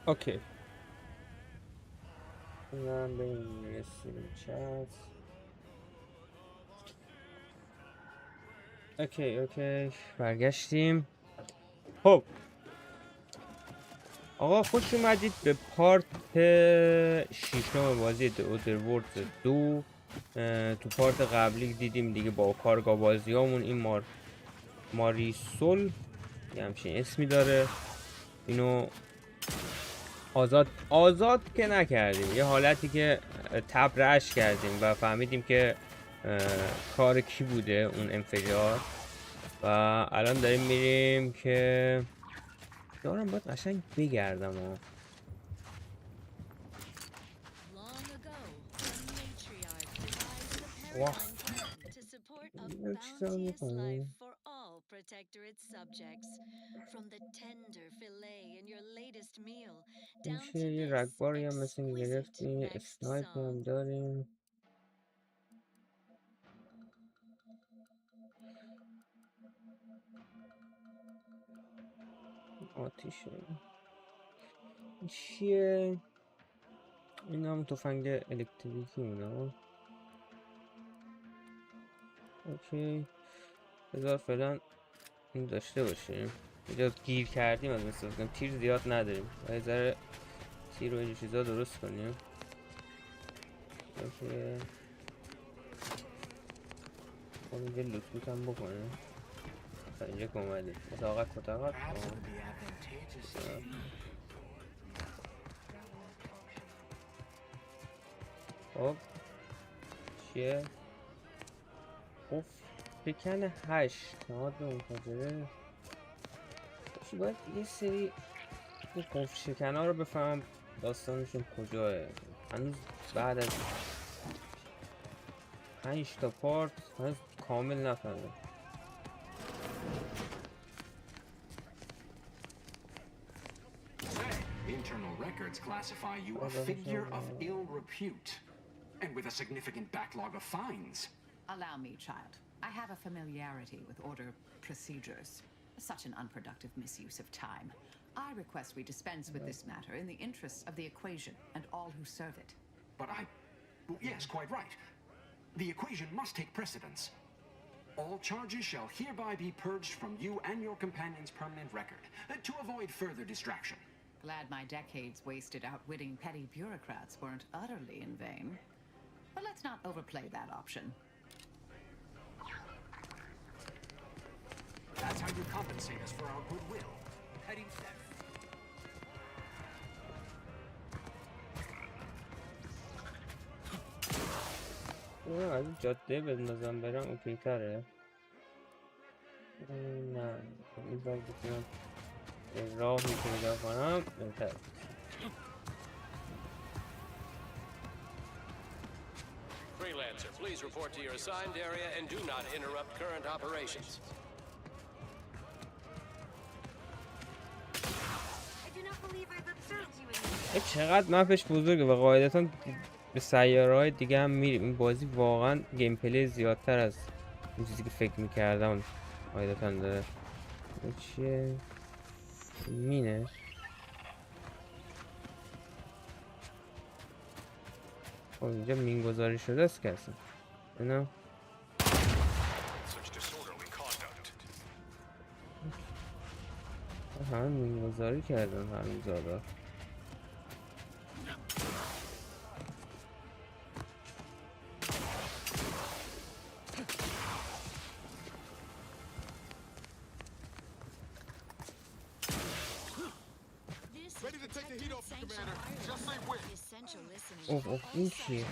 اوکی اینم به این میرسیم چت. اوکی برگشتیم. خب آقا خوش اومدید به پارت 6 بازی اودرورد 2. تو پارت قبلی دیدیم دیگه با کارگاه بازی هامون این ماریسول یه همچین اسمی داره، اینو آزاد که نکردیم، یه حالتی که تب رش کردیم و فهمیدیم که کار کی بوده اون انفجار، و الان داریم میریم که دارم باید قشنگ بگردم. واه چیزا میکنی؟ میشه یه رگباری هم مثل این گرفتیم، یه اسنایپ هم داریم. آتیشه این چیه؟ این هم تفنگ الکتریکی اینا. اوکی بذار فعلا این داشته باشیم. اینجا گیر کردیم از مثل کنم تیر زیاد نداریم، یه ذره تیر و این چیزا درست کنیم. اوکی خب اینجا لوت هم بکنیم. اینجا که اومدیم اتاقت خب چیه؟ اوف شکن 8 نهاد منتظره باشی. باید یه سری این قفل شکن ها رو بفهمم داستانشون کجاه. هنوز بعد از 5 تا پارت هنوز کامل نفهمم. Internal records classify you a figure of ill repute, and with a significant backlog of fines. Allow me, child. I have a familiarity with order procedures. Such an unproductive misuse of time. I request we dispense with this matter in the interests of the equation and all who serve it. But yes, quite right. The equation must take precedence. All charges shall hereby be purged from you and your companion's permanent record, to avoid further distraction. Glad my decades wasted outwitting petty bureaucrats weren't utterly in vain. But let's not overplay that option. That's how you compensate us for our goodwill. Petty theft. از جاده بندازم برم اوکی تره. نه این باید بکنم راهی که پیدا کنم بهتر. Freelancer, please report to your assigned area and do not interrupt current operations. چقدر مپش بزرگه و قاعدتا به سیاره‌های دیگه هم میریم. این بازی واقعا گیم پلی زیادتر از این چیزی که فکر میکردم قاعدتا داره. این چیه؟ مینه؟ خب اینجا مین گذاری شده است که اصلا اینا همه مین گذاری کردن همین زادا. اوه این چیه؟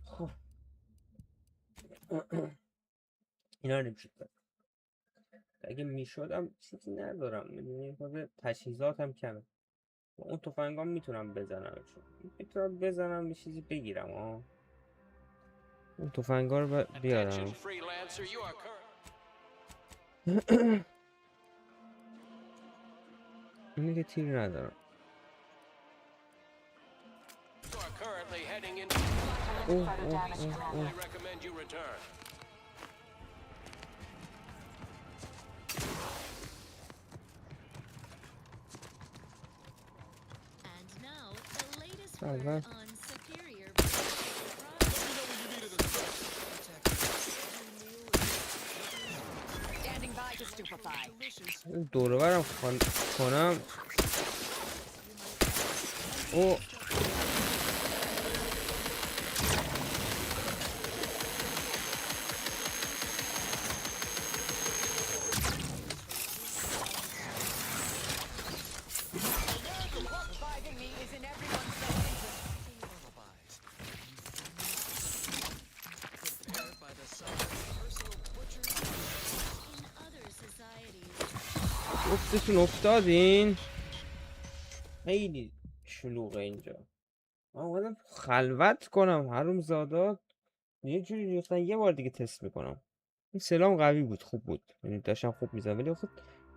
خب اینا نمیشد اگه میشدم چیزی ندارم میدونی، خود تجهیزات هم کمه. اون تفنگام میتونم بزنمشون، میتونم بزنم یه چیزی بگیرم اون تفنگا رو بیارم. Attention, freelancer. You are اینه که تیر ندارم. currently heading into. I recommend you return. And now, the latest Uh-huh. word on superior. Standing by to stupefy. دور و برم کنم. او Reviving me is in everyone's best interest. In other societies, افتتون افتادین. خیلی شلوغه اینجا. من اومدم خلوت کنم حروم زادات یه جوری ریختن. یه بار دیگه تست میکنم. این سلام قوی بود، خوب بود، یعنی داشتم خوب میزدم، ولی خود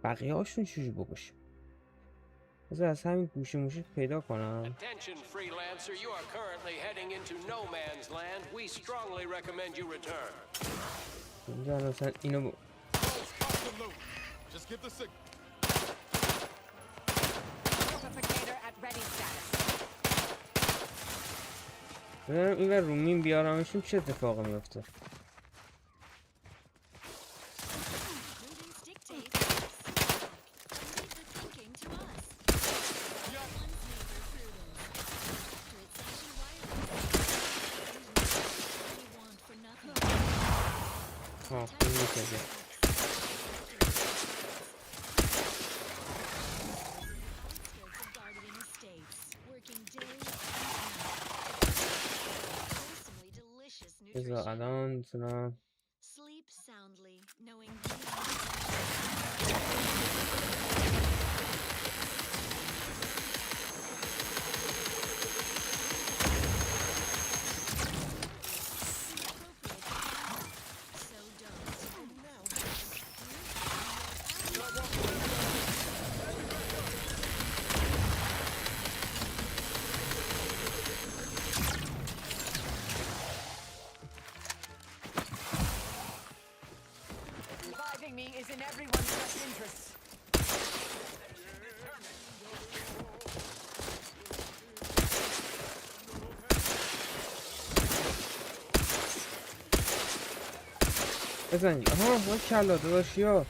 بقیه هاشون چجوری بکشیم. بذار از همین گوشه موشه پیدا کنم. Attention, freelancer. You are currently heading into no man's land. We strongly recommend you return. اینجا مثلا اینو Just give the signal. Fortificator at ready status. بذارم این ور رومین بیارمشون چه اتفاقی میفته. prudence dictates. Leave the thinking to us. One's neighbor prudence. Transaction wireless. We want for nothing. این میشه. Outskirts of guarded estates, working day and night. Wholesomely delicious بذار nutrition. الان میتونم Sleep soundly, knowing so don't. Reviving me is in everyone's best interest. بزنی. آها ما کلا داداشی ها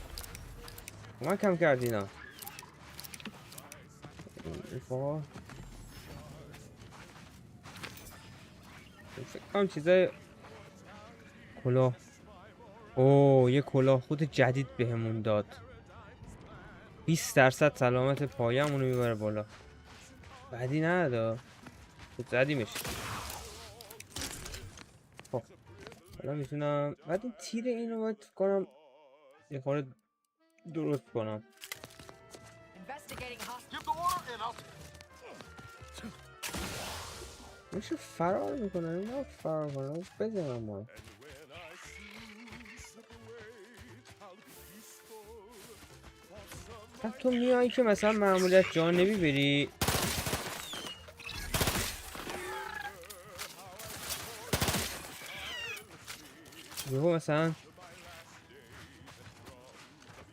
من کم کردی اینا. فقط فکر کنم چیزای کلاه. اوه یه کلاه خود جدید بهمون داد. 20% سلامت پایه‌مونو میبره بالا. بدی نداد. تو زدیمش. خب حالا میتونم بعد این تیر اینو باید کنم یه خورده درست کنم. Investigating hostile. Give the order and I'll. میشه فرار میکنم. اینا فرار کنم بزنم ما. بعد تو میایی که مثلا معمولیت جانبی بری یهو مثلا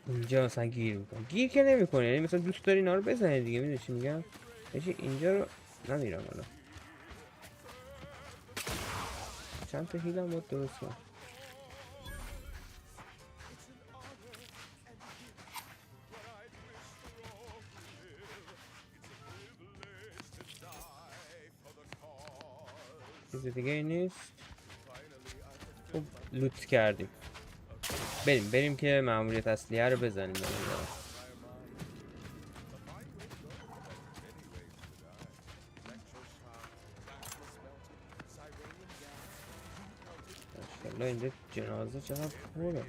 اینجا مثلا گیر میکنی. گیر که نمیکنی، یعنی مثلا دوست داری اینا رو بزنی دیگه. میدونی چی میگم؟ یعنی اینجا رو نمیرم حالا. چند تا هیلم باید درست کنم. چیز دیگه ای نیست. خب لوت کردیم. بریم که مأموریت اصلیه رو بزنیم. ماشاءالله اینجا جنازه چقدر پره.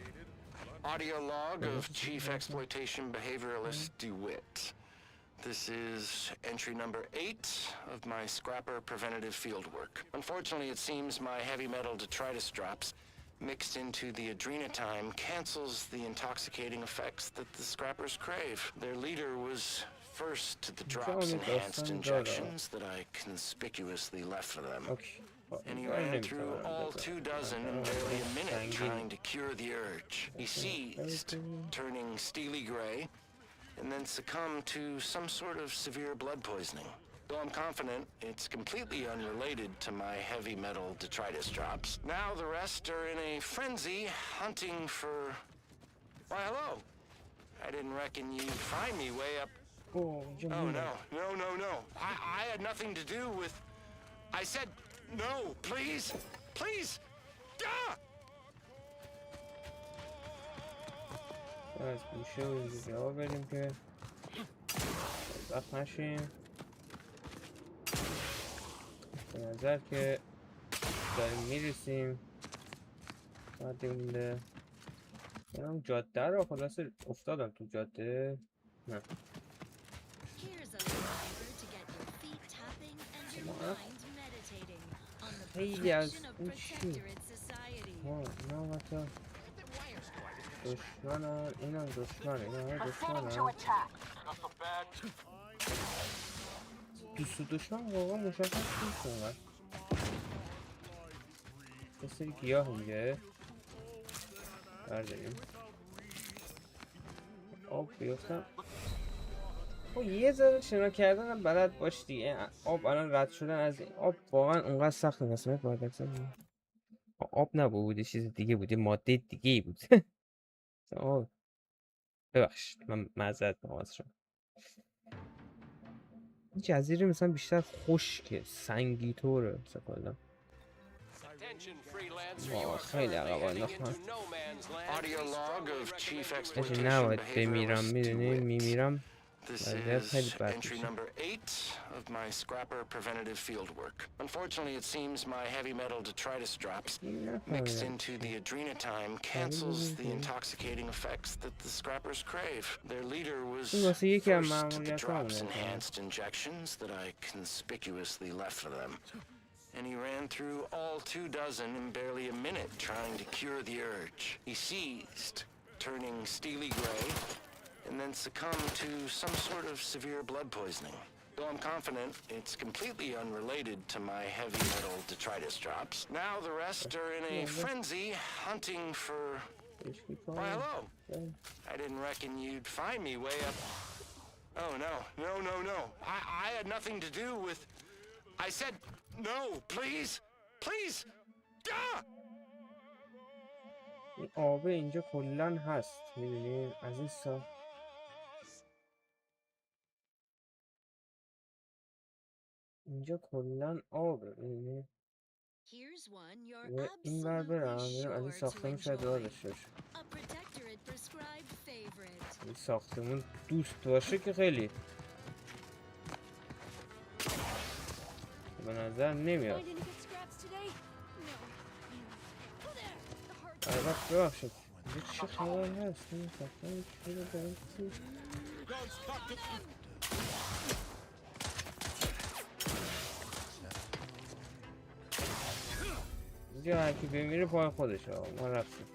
Audio log of Chief Exploitation Behavioralist DeWitt. This is entry number 8 of my scrapper preventative fieldwork. Unfortunately, it seems my heavy metal detritus drops mixed into the adrenatime cancels the intoxicating effects that the scrappers crave. Their leader was first to the drops enhanced injections that I conspicuously left for them. And he ran through all 24 in barely a minute trying to cure the urge. He seized, turning steely gray, and then succumbed to some sort of severe blood poisoning. Though I'm confident it's completely unrelated to my heavy metal detritus drops. Now the rest are in a frenzy hunting for... Why, hello. I didn't reckon you'd find me way up... Oh, no. I had nothing to do with... I said, no, please. Ah! از گوشه و اینجا جواب بدیم که وقت نشیم. به نظر که داریم میرسیم. ساعتی مونده. یعنی جاده رو خلاصه افتادم تو جاده. نه خیلی از این چی؟ اینا مثلا دشمنن، اینم دشمنه، اینا همه دشمنن. دوست و دشمن واقعا مشخص نیست. یه سری گیاه اینجا برداریم. آب بیفتم. خب یه ذره شنا کردن هم بلد باش دیگه. آب الان رد شدن از این آب واقعا اونقدر سخت نیست. آب نبود، چیز دیگه بود، ماده دیگه بود. آه ببخشید من معذرت میخوام از شما. این جزیره مثلا بیشتر خشکه، سنگی طوره مثلا کلا. خیلی عقب انداختم. کسی نباید بمیرم، میدونی میمیرم. This is entry number 8 of my scrapper preventative fieldwork. Unfortunately, it seems my heavy metal detritus drops mixed into the adrenatime cancels the intoxicating effects that the scrappers crave. Their leader was first to the drops enhanced injections that I conspicuously left for them. And he ran through all 24 in barely a minute trying to cure the urge. He seized, turning steely gray, and then succumbed to some sort of severe blood poisoning. Though I'm confident it's completely unrelated to my heavy metal detritus drops. Now the rest are in a frenzy hunting for... Why, hello. I didn't reckon you'd find me way up... Oh, no. I had nothing to do with... I said, no, please. Ah! این آب اینجا کلن هست، میدونی از این سا اینجا کلن آبه، میدونی و این بر برم از این ساختمون شاید راه داشته باشه. این ساختمون دوست باشه که خیلی به نظر نمیاد. البته ببخشید اینجا چه خبر هست؟ این ساختمون چی رو داریم چی؟ اینجا هرکی بمیره پای خودش ها، ما رفتیم.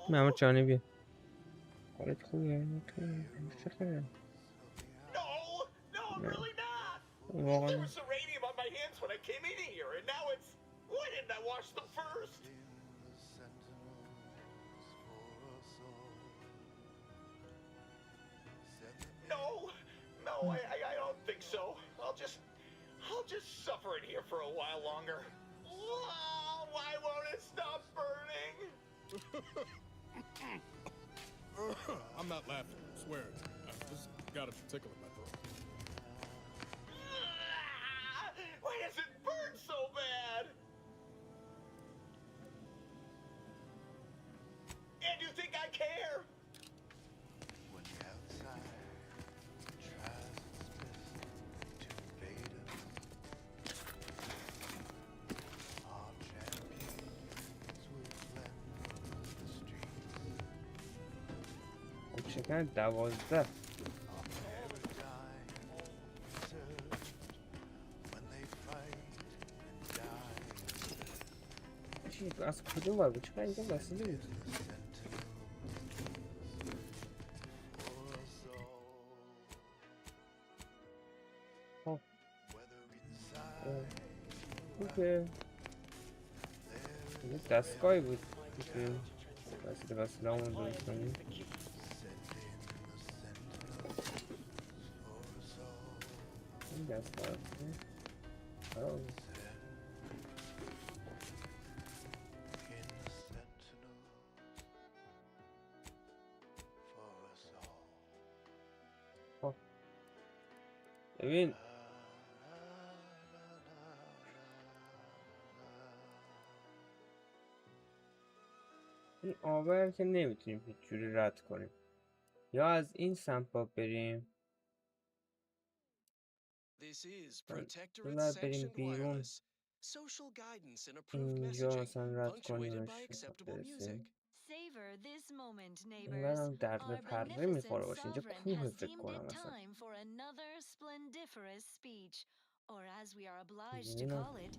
محمد جانی بیا. حالت خوبه؟ چه خبره؟ No, I'm really not. There was uranium on my hands when I came in here, and now it's... Why didn't I wash them first? No, I don't think so. I'll just suffer in here for a while longer. Why won't it stop burning? I'm not laughing, I swear. I just got a tickle in my throat. Why does it burn so bad? And you think I care? When the outside tries its best to invade us, our champions will blend the streets. خب شکن 12 چی از کدوم بار بود؟ چقدر اینجا وسیله بود؟ خب اوکی یه دستگاهی بود که وسیله همون درست کنیم. این دستگاه ببین این آور که نمیتونیم هیچ جوری رد کنیم، یا از این سمت با بریم باید بریم بیرون اینجا مثلا رد کنیمش برسیم. این برم درد پره میخوره باشه. اینجا کوه فکر کنم مثلا or as we are obliged to call it,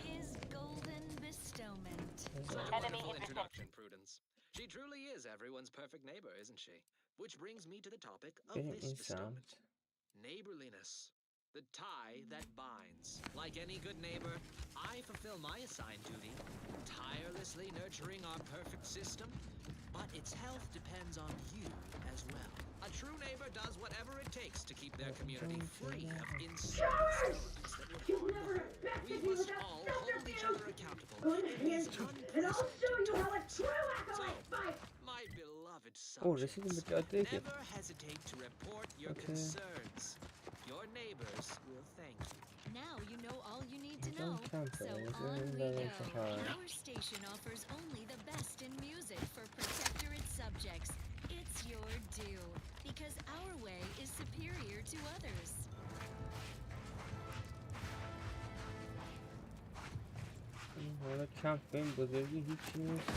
his golden bestowment. Such a wonderful introduction, Prudence. She truly is everyone's perfect neighbor, isn't she? Which brings me to the topic of this bestowment. Neighborliness. The tie that binds. Like any good neighbor, I fulfill my assigned duty, tirelessly nurturing our perfect system, but its health depends on you as well. A true neighbor does whatever it takes to keep their community free of insane experiments that would harm the whole. We must all hold each other accountable in these unprecedented times. So, my beloved subjects, never hesitate to report your concerns. Your neighbors will thank you. Now you know all you need to know, so on we go. Our station offers only the best in music for protectorate subjects. It's your due, because our way is superior to others. حالا کمپ به این بزرگی هیچی نیست.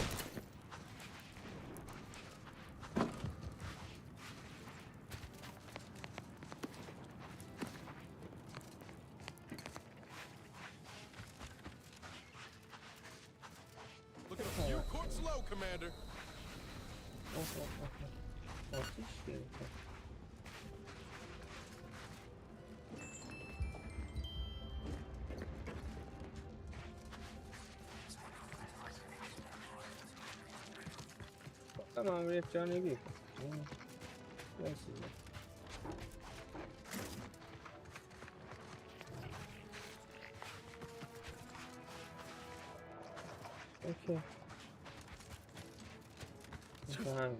Look at a few corks low, Commander. آتیش گرفته. ماموریت جانبی رسیده. اوکی هم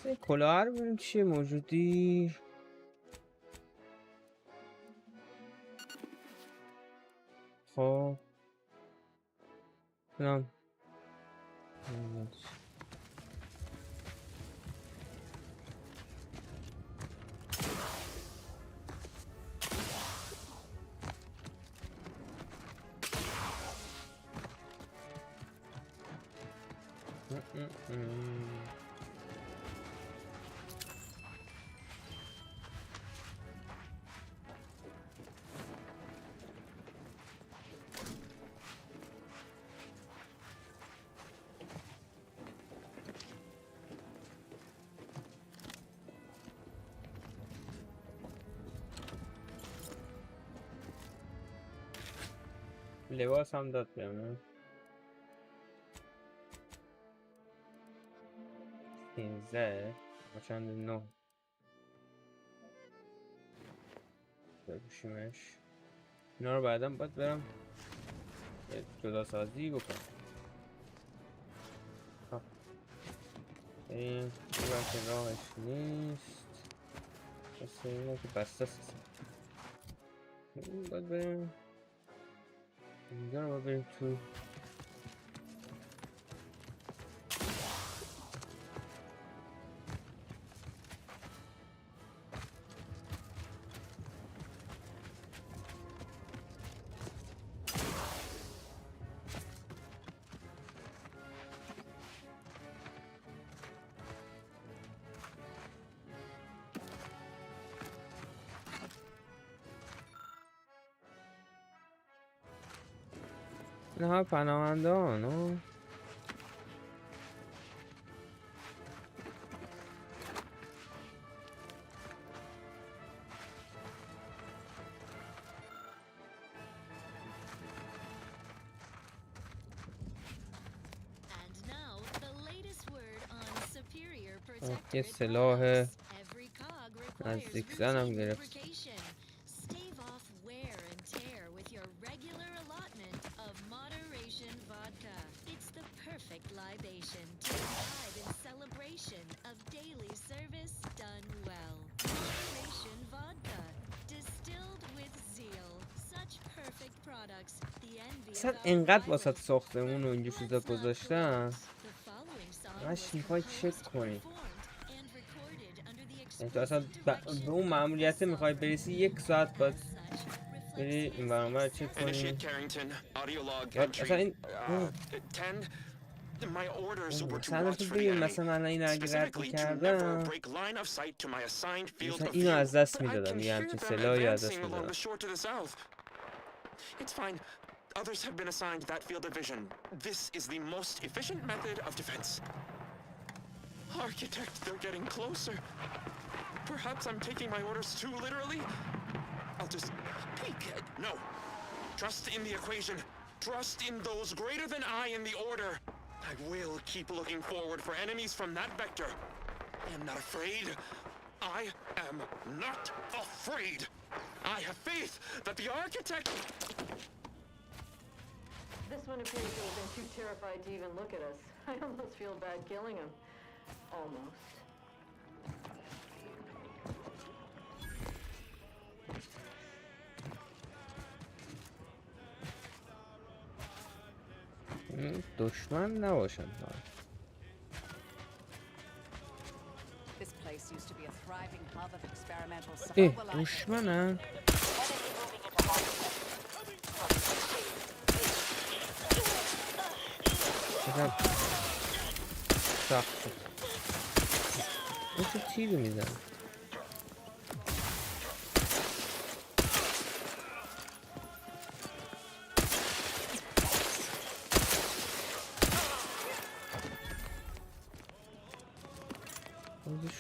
این کلاه رو ببینیم چیه موجودی. خب اینم لباس هم داد بهم 13 چند 9 بپوشیمش. اینا رو بعدم باید برم جدا سازی بکنم. خب بریم این که راهش نیست، بسه اینه که بسته است. باید بریم اینجا رو باید بریم تو. این ها پناهندان ها. یه سلاح نزدیک زنم گرفت. اصلا انقدر واسه ساختمون و اینجا چیزا گذاشتم همش میخوای چک کنی. تو اصلا به اون مأموریت میخوای برسی 1 ساعت باید بری این برنامه رو چک کنی. اصلا این مثلا تو بگیم مثلا من این رو اگه رد میکردم مثلا اینو از دست میدادم، یه همچین سلاحی از دست میدادم. Others have been assigned that field of vision. This is the most efficient method of defense. Architect, they're getting closer. Perhaps I'm taking my orders too literally. I'll just peek. No. Trust in the equation. Trust in those greater than I in the order. I will keep looking forward for enemies from that vector. I am not afraid. I am not afraid. I have faith that the architect... This one appears to have been too terrified to even look at us. I almost feel bad killing him. Almost. دشمن نباشن. This place used to be a thriving hub of experimental دشمنن. چقدر سخت شد. این چه تیری میزن؟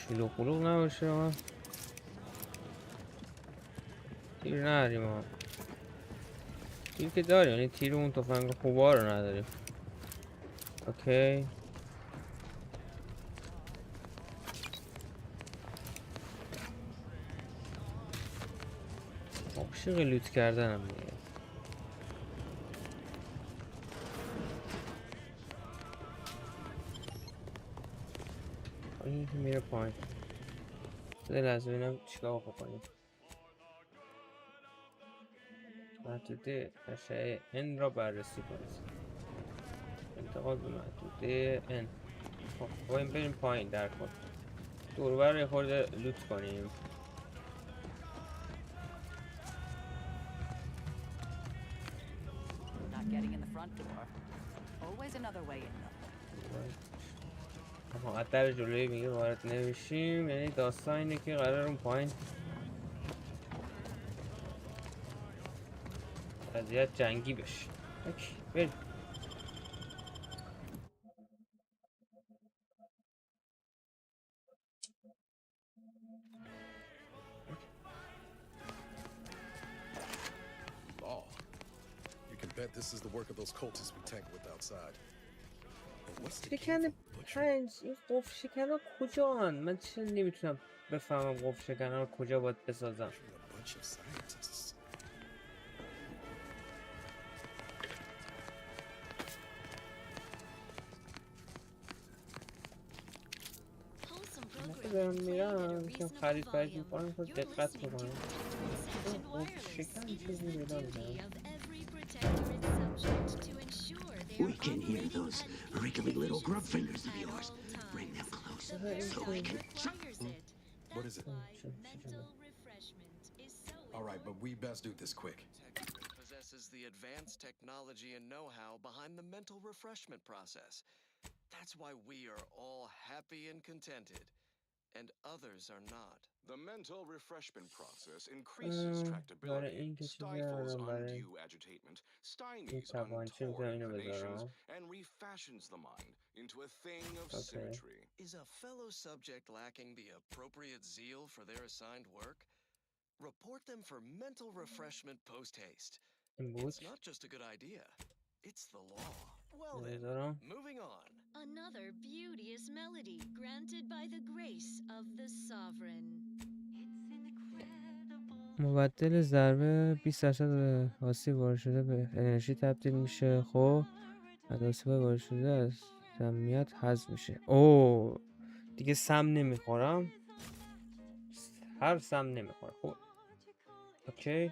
شلوغ قلوغ نباشه ها. تیر نداریم ها. تیر که داریم، یعنی تیر اون تفنگ خوبا رو نداریم. اوکی عاشق لوت کردنم دیگه. این که میره پایین. بده لحظه ببینم چیکار بکنیم. محدوده اشعه N را بررسی کنید. انتقال به محدوده N. خب باید بریم پایین در کن. دوربر یه خورده لوت کنیم. آها در جلوی میگه وارد نمیشیم، یعنی داستان اینه که قرار اون پایین وضعیت جنگی بشه. اوکی بریم. Bet this is the work of those cultists we tangled with outside. شکن 5 این قفل شکن‌ها کجان؟ من چرا نمیتونم بفهمم قفل شکن‌ها رو کجا باید بسازم؟ دارم میرم که خرید فرید میکنم خود دقت بکنم شکن چیزی پیدا میکنم. We can hear those wriggly little grub fingers of yours. Bring them closer so I can... What is it? All right, but we best do this quick. Possesses the advanced technology and know-how behind the mental refreshment process. That's why we are all happy and contented, and others are not. The mental refreshment process increases tractability, stifles undue agitation, stymies untoward inclinations, and refashions the mind into a thing of symmetry. Is a fellow subject lacking the appropriate zeal for their assigned work? Report them for mental refreshment post-haste. It's not just a good idea, it's the law. Well then, moving on. Another beauteous melody granted by the grace of the sovereign. مبدل ضربه 20% آسیب وارد شده به انرژی تبدیل میشه. خب از آسیب وارد شده از سمیت حذف میشه. اوه دیگه سم نمیخورم، هر سم نمیخورم. خب اوکی.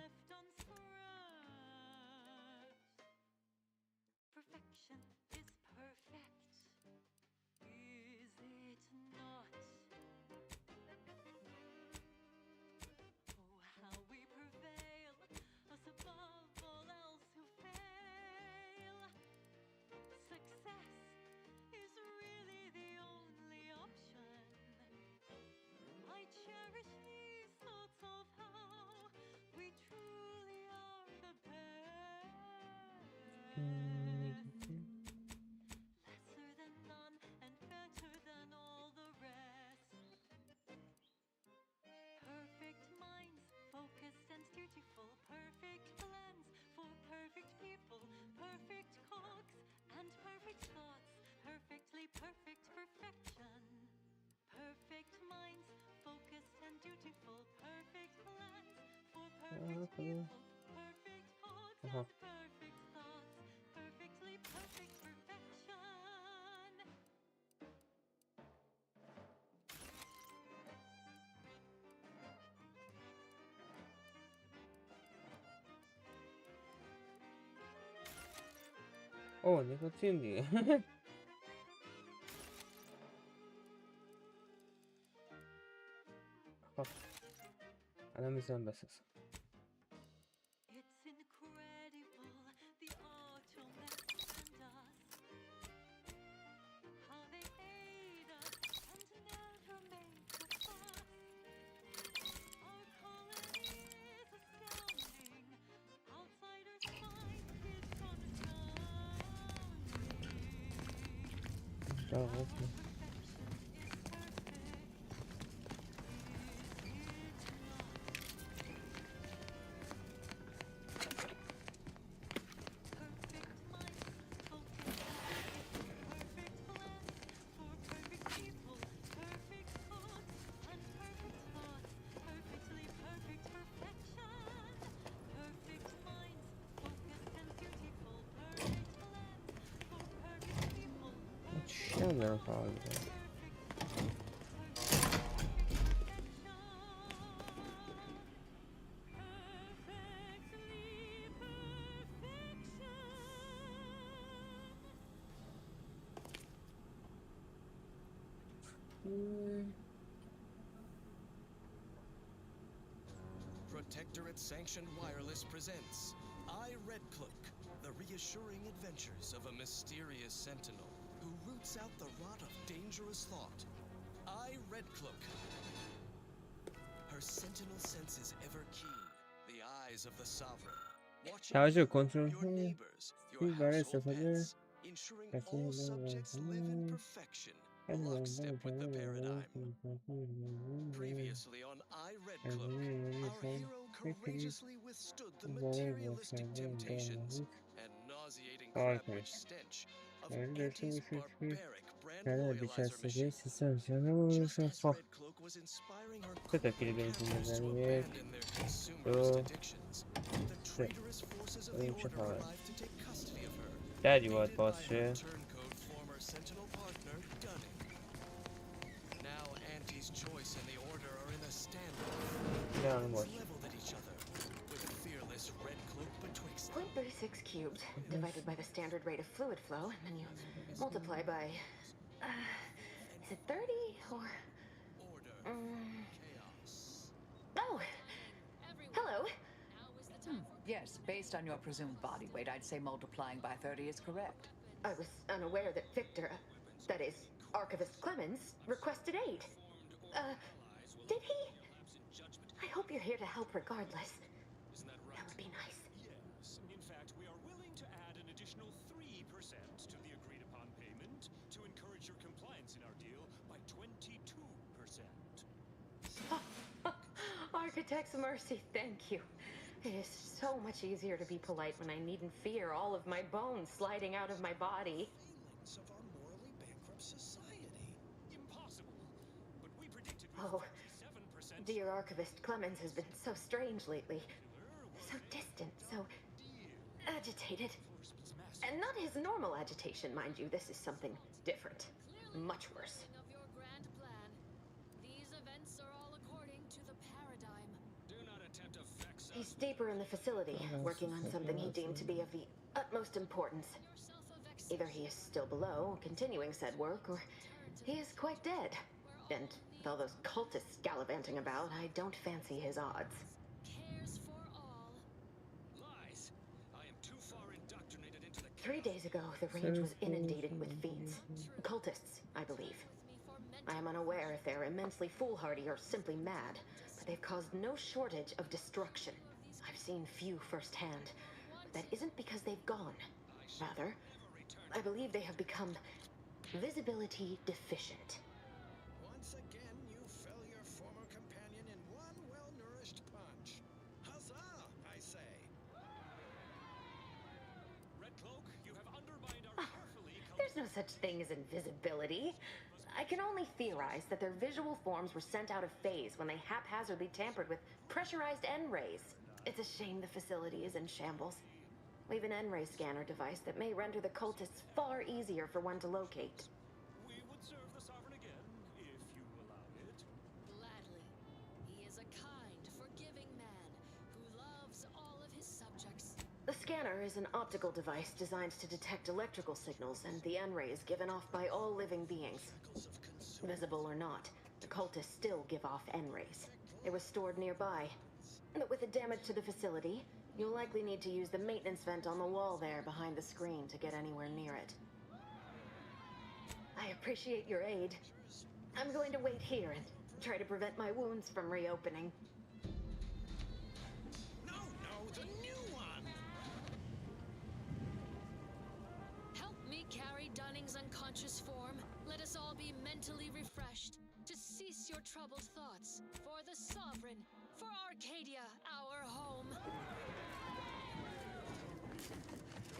اوه نیکوتین دیگه. خب الان میزنم بسازم. چی دارم فعال میکنم؟ Protectorate Sanctioned Wireless presents I, Red Cloak, the reassuring adventures of a mysterious sentinel who roots out the rot of dangerous thought. I, Red Cloak. Her sentinel sense is ever keen, the eyes of the sovereign, watching your neighbors, your household pets, ensuring all subjects live in perfection, lockstep with the paradigm. Previously on I, Red Cloak, our hero courageously withstood the materialistic temptations and nauseating crab-witch stench of Auntie's barbaric brand loyalizer machine. Just as Red Cloak was inspiring her customers to abandon their consumerist addictions, the traitorous forces of the Order arrived to take custody of her, aided by her turncoat former Sentinel partner, Gunning. Now Auntie's choice نگران باش. 0.36 cubed divided by the standard rate of fluid flow, and then you multiply by. Is it 30 or? Oh, hello. Yes, based on your presumed body weight, I'd say multiplying by 30 is correct. I was unaware that Victor, that is, Archivist Clemens, requested aid. Did he? I hope you're here to help regardless. That would be nice. Yes. In fact, we are willing to add an additional 3% to the agreed upon payment to encourage your compliance in our deal by 22%. Architect's mercy, thank you. It is so much easier to be polite when I needn't fear all of my bones sliding out of my body. Failings of our morally bankrupt society. Impossible. But we predicted. Oh, dear Archivist Clemens has been so strange lately. So distant, so agitated. And not his normal agitation, mind you. This is something different. Much worse. Of your grand plan. These events are all according to the paradigm. Do not attempt to vex us. He's deeper in the facility, working on something he deemed to be of the utmost importance. Either he is still below, continuing said work, or he is quite dead. And with all those cultists gallivanting about, I don't fancy his odds. Cares for all. Lies. I am too far indoctrinated into the 3 days ago, the range was inundated with fiends. Cultists, I believe. I am unaware if they're immensely foolhardy or simply mad, but they've caused no shortage of destruction. I've seen few firsthand, but that isn't because they've gone. Rather, I believe they have become visibility deficient. Once again, you fell your former companion in one well-nourished punch. Huzzah, I say. Red Cloak, you have undermined our carefully There's no such thing as invisibility. I can only theorize that their visual forms were sent out of phase when they haphazardly tampered with pressurized N-rays. It's a shame the facility is in shambles. We've an N-ray scanner device that may render the cultists far easier for one to locate. We would serve the Sovereign again, if you allowed it. Gladly. He is a kind, forgiving man who loves all of his subjects. The scanner is an optical device designed to detect electrical signals and the N-rays given off by all living beings. Visible or not, the cultists still give off N-rays. It was stored nearby. But with the damage to the facility, you'll likely need to use the maintenance vent on the wall there behind the screen to get anywhere near it. I appreciate your aid. I'm going to wait here and try to prevent my wounds from reopening. No, the new one! Help me carry Dunning's unconscious form. Let us all be mentally refreshed to cease your troubled thoughts. For the Sovereign, for Arcadia, our home.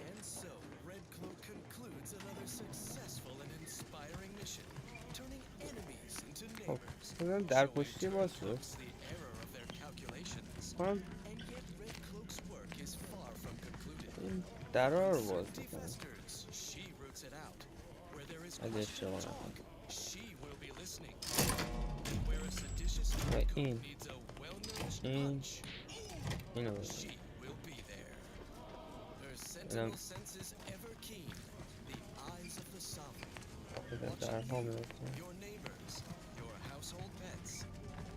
And so, Red Cloak concludes another successful and inspiring mission, turning enemies into neighbors. بزنم در پشتی باز شد. The error of their calculations. کنم And yet Red Cloak's work is far from concluded. این درها رو باز Uncertainty بکنم. festers. She roots it out. Where there is اگه question اشتباه and نکنم. talk, she will be listening. And where a seditious و cook این needs a well-nourished این punch, اینو بزنم. she will be there. Her sentinel senses ever keen. The eyes of the Sovereign. بزن درها میفتم. Your neighbors, your household pets,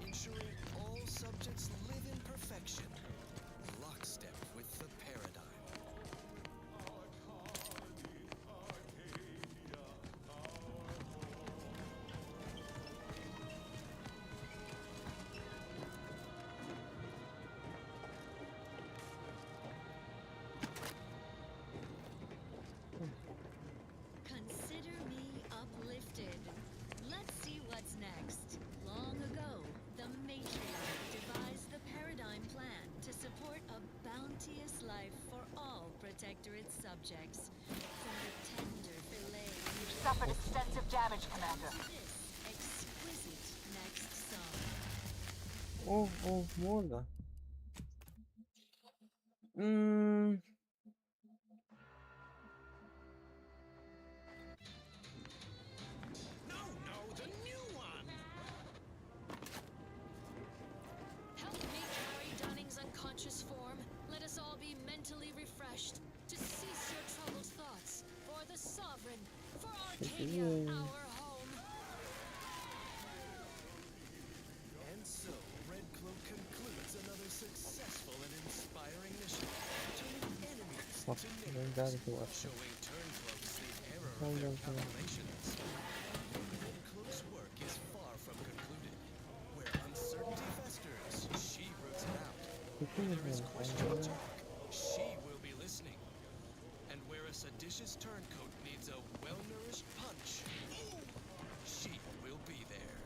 ensuring all subjects live in perfection, lockstep with the paradigm. Consider me uplifted. Let's see what's next. Long ago, the matriarch devised the paradigm plan to support a bounteous life for all Protectorate subjects. From the tender fillet You've suffered extensive damage, Commander. to this exquisite next song. اوه مردم. No, the new one! Help me چیزیه. من در تو واسه She will be listening. And where a seditious turncoat needs a well-nourished punch, she will be there.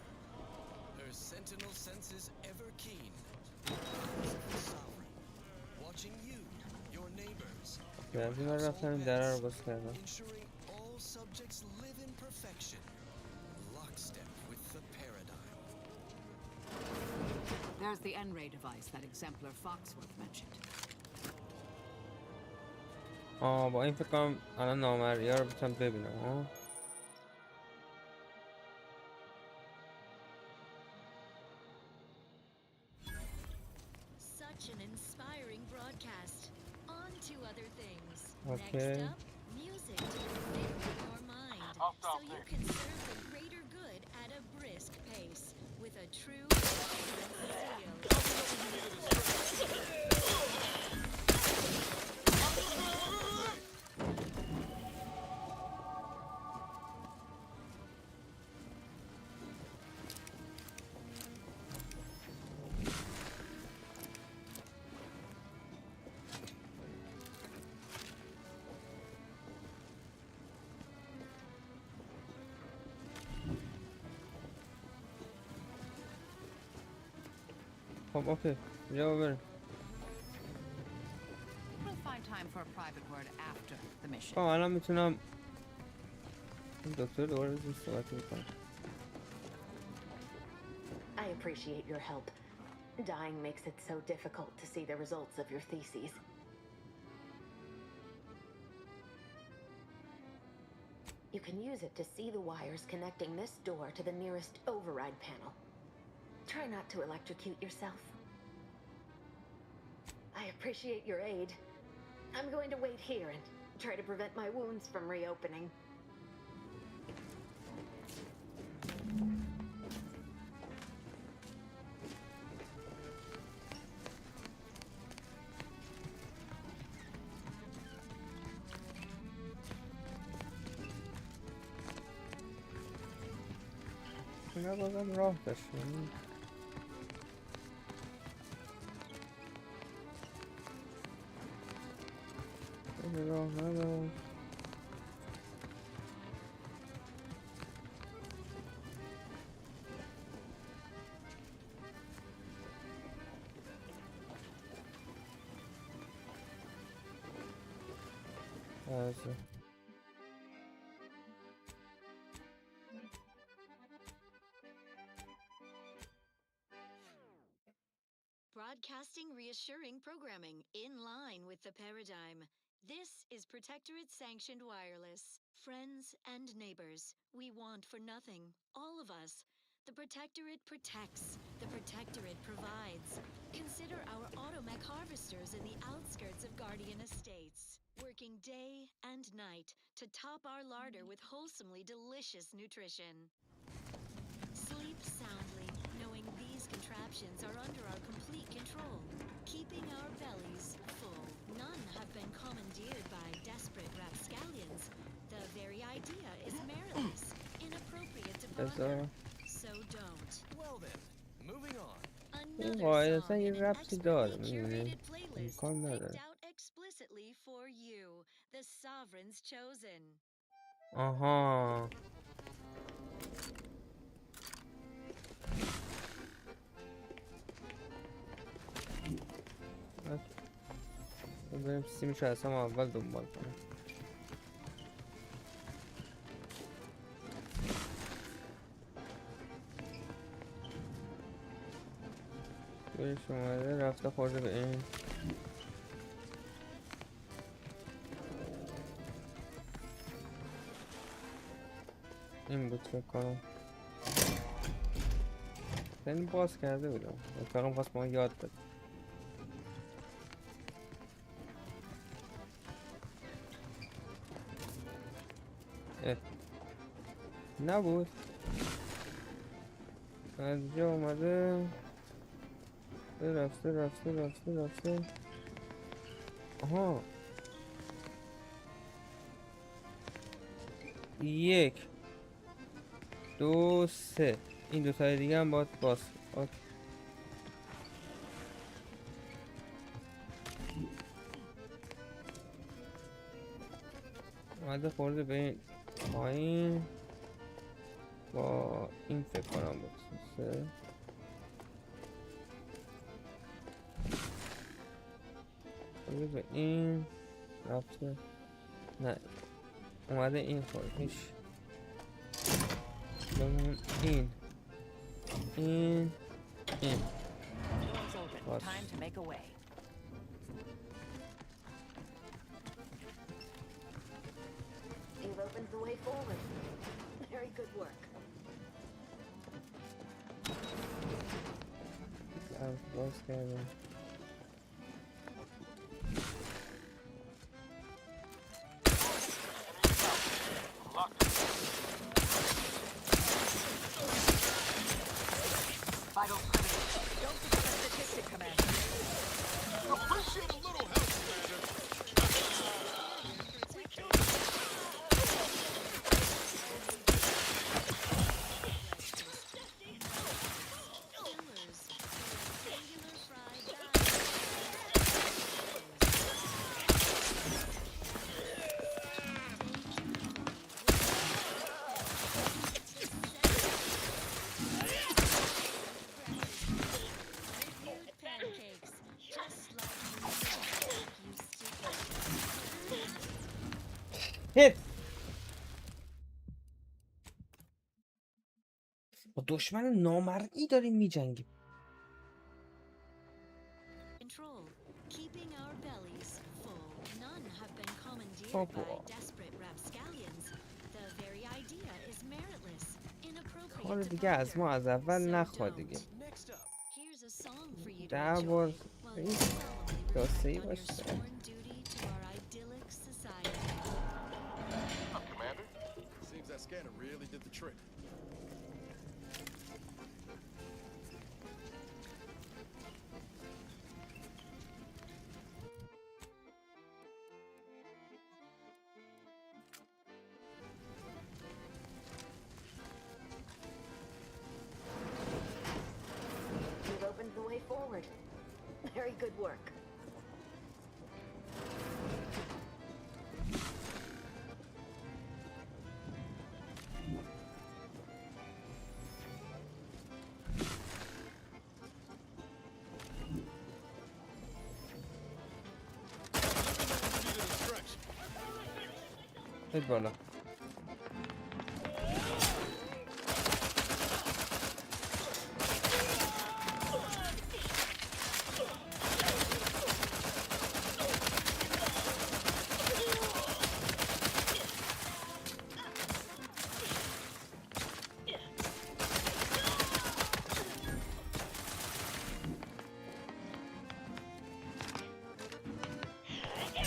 Her sentinel senses ever keen. The sovereign, watching you, your neighbors, ensuring all subjects live in perfection, lockstep with the paradigm. There's the N-ray device that exemplar Foxworth mentioned. با این فکر کنم الان نامرئی ها رو بتونم ببینم. Such an inspiring broadcast. On to other things. Okay. Next up, music to fit your mind, so you can serve the greater good at a brisk pace with a true seal. خب اوکی بیا بریم. We'll find time for a private word after the mission. خب الان میتونم این دکتر دوباره بزنیم صحبت میکنم. I appreciate your help. Dying makes it so difficult to see the results of your theses. You can use it to see the wires connecting this door to the nearest override panel. Try not to electrocute yourself. I appreciate your aid. I'm going to wait here and try to prevent my wounds from reopening. اینا بازم راه داشتیم. راه نداشت. Broadcasting reassuring programming in line with the paradigm. This is Protectorate-sanctioned wireless. Friends and neighbors, we want for nothing, all of us. The Protectorate protects. The Protectorate provides. Consider our automech harvesters in the outskirts of Guardian Estates, working day and night to top our larder with wholesomely delicious nutrition. Sleep soundly, knowing these contraptions are under our complete control, keeping our bellies full. None have been commandeered by desperate rapscallions. The very idea is meritless, inappropriate to ponder. So don't. Well then, moving on. Another song in an expertly curated playlist picked out explicitly for you, the sovereign's chosen. آها بریم سیمشو از هم اول دنبال کنیم. برش اومده رفته خورده به این بود فکر کنم. این باز کرده بودم فقط خواست ما یاد بده. نبود. از اینجا اومده رفته. آها 1 2 3 این دو تای دیگه هم باید باز. اوکی. اومده خورده به این پایین با این فکر کنم بود 3 خورده به این رفته. نه اومده این خوردش بمون این باز. You've opened the way forward. Very good work. باز کردم. Vital critical. Don't forget the statistic, Commander. Appreciate a little help, Commander. هت با دشمن نامرئی داریم میجنگیم. Control, keeping our bellies full. None have been commandeered by desperate rapscallions. The very idea is meritless, inappropriate. حالا دیگه از ما از اول نخواد دیگه. Here's a song for you to 10 بار enjoy این داسته‌ای باشه. duty to our idyllic society. Up, Commander. Seems that scanner really did the trick. You've opened the way forward. Very good work. هیچ بالا.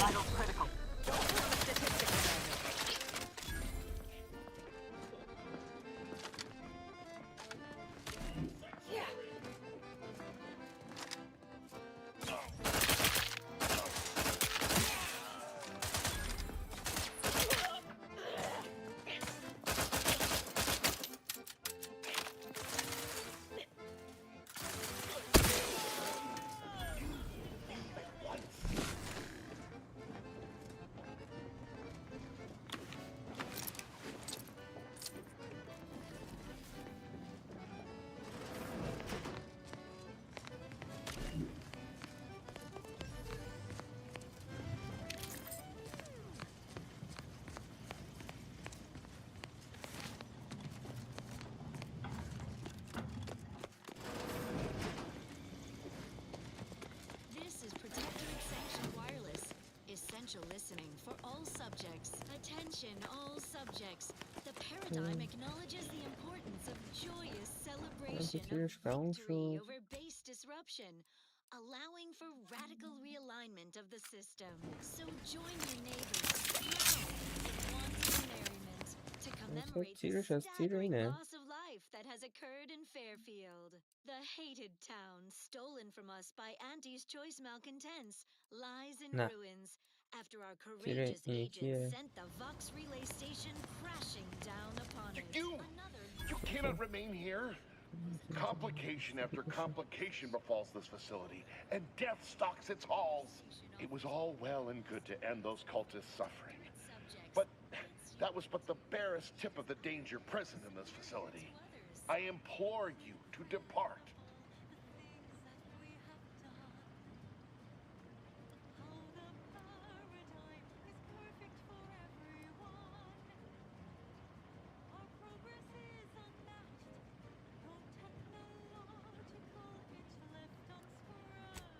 Vital critical. Don't forget the statistic, Commander. This is Protectorate Sanctioned Wireless. Essential listening for all subjects. Attention, all subjects. The paradigm acknowledges the importance of joyous celebration of victory over base disruption, allowing for radical realignment of the system. So join your neighbors now in wanton merriment. to commemorate the staggering loss of life that has occurred in Fairfield. The hated town, stolen from us by Auntie's choice malcontents, lies in ruins after our courageous agents sent the Vox relay station crashing down upon it. You cannot remain here. Complication after complication befalls this facility, and death stalks its halls. It was all well and good to end those cultists' suffering, but that was but the barest tip of the danger present in this facility. I implore you to depart.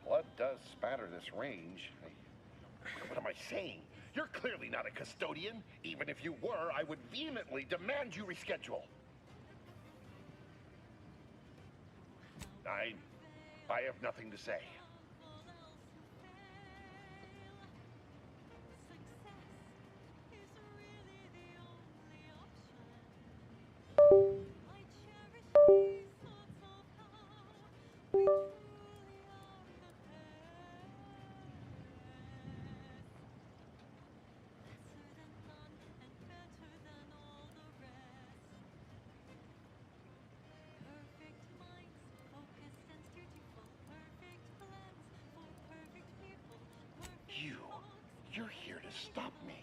Blood does spatter this range. What am I saying? You're clearly not a custodian. Even if you were, I would vehemently demand you reschedule. I have nothing to say. You're here to stop me.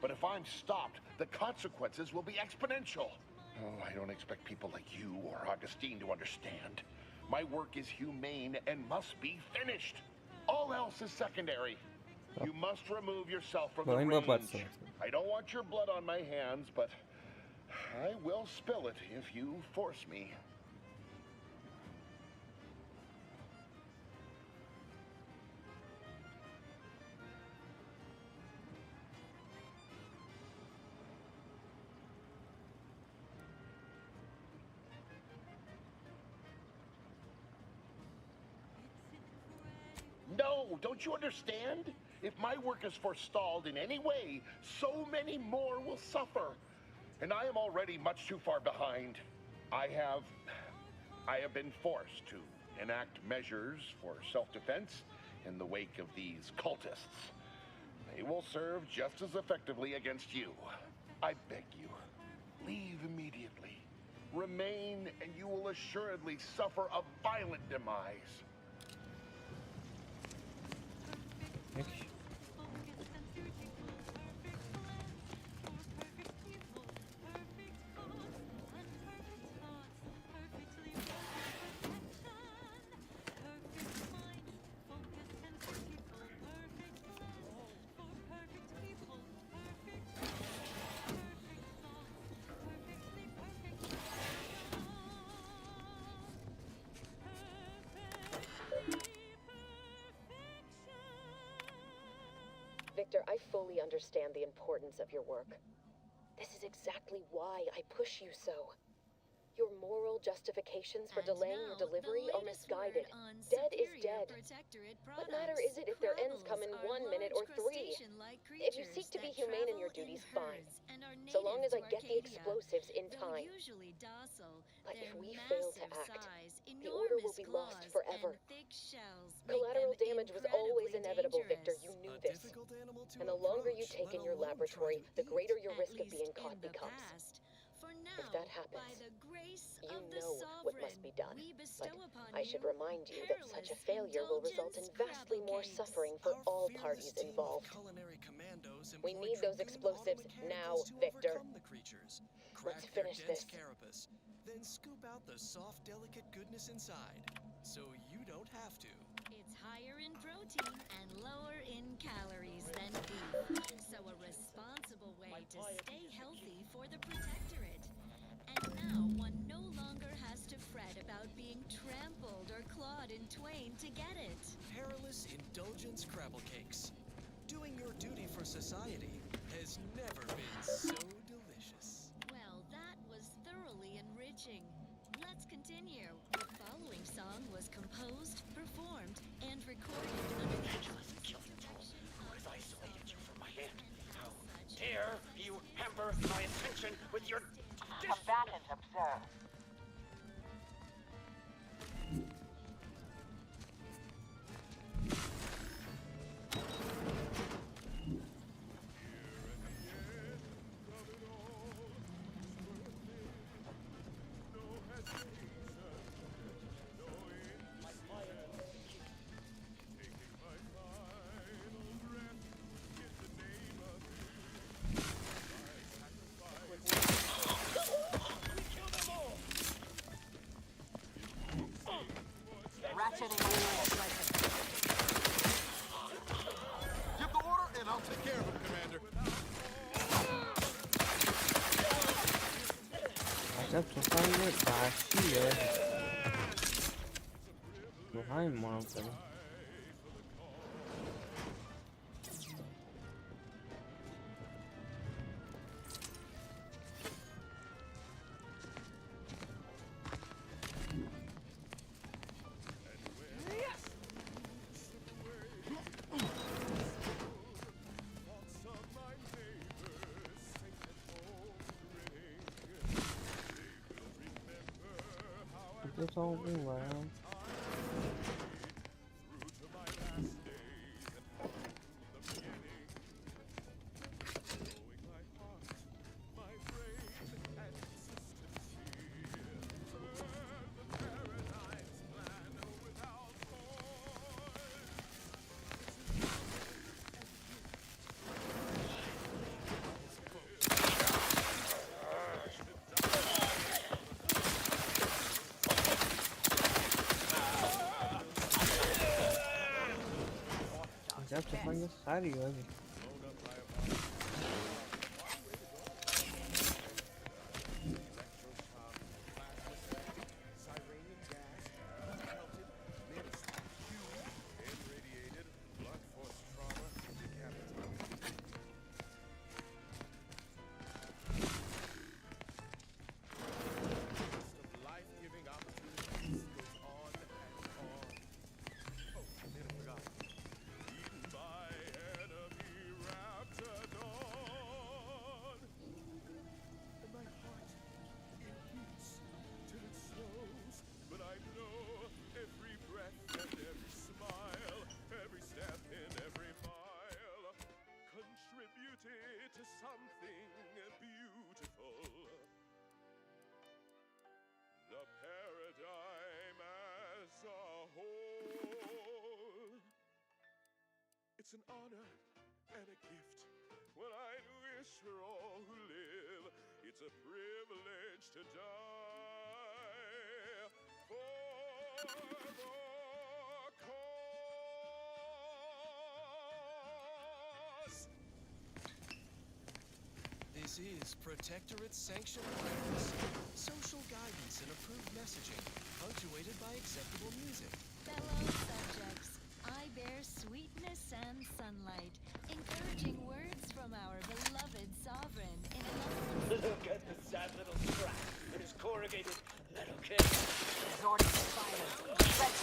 But if I'm stopped, the consequences will be exponential. Oh, I don't expect people like you or Augustine to understand. My work is humane and must be finished. All else is secondary. You must remove yourself from the range. I don't want your blood on my hands, but I will spill it if you force me. No, don't you understand? If my work is forestalled in any way, so many more will suffer. And I am already much too far behind. I have been forced to enact measures for self-defense in the wake of these cultists. They will serve just as effectively against you. I beg you, leave immediately. Remain and you will assuredly suffer a violent demise. Victor, I fully understand the importance of your work. This is exactly why I push you so. Your moral justifications for delaying your delivery are misguided. Dead is dead. What matter is it if their ends come in 1 minute or 3? If you seek to be humane in your duties, fine. So long as I get the explosives in time. But if we fail to act, the order will be lost forever. Collateral damage was always inevitable, Victor. You knew this. And the longer you take in your laboratory, the greater your risk of being caught becomes. If that happens, you know what must be done. But I should remind you that such a failure will result in vastly more suffering for all parties involved. We need those explosives now, Victor. Let's finish this. Then scoop out the soft, delicate goodness inside, so you don't have to. It's higher in protein and lower in calories than beef, so a responsible way to stay healthy for the Protectorate. And now one no longer has to fret about being trampled or clawed in twain to get it. Perilous indulgence crabble cakes. Doing your duty for society has never been so delicious. Well, that was thoroughly enriching. Let's continue. The following song was composed, performed, and recorded under the What has isolated you from my hand? How dare you hamper my attention sitting on my pleasure. Give the order, and I'll take care of him, Commander. عجب تفنگ وحشیه. تو همین مناطقه. It's all around. عجب تفنگ خری آجی. It's an honor and a gift when I wish for all who live. It's a privilege to die for the cause. This is Protectorate Sanctioned Wireless. Social guidance and approved messaging, punctuated by acceptable music. Fellow subjects, I bear sweetness and sunlight, encouraging words from our beloved sovereign in an Look at the sad little scrap in his corrugated metal case. Resorting to violence. Let's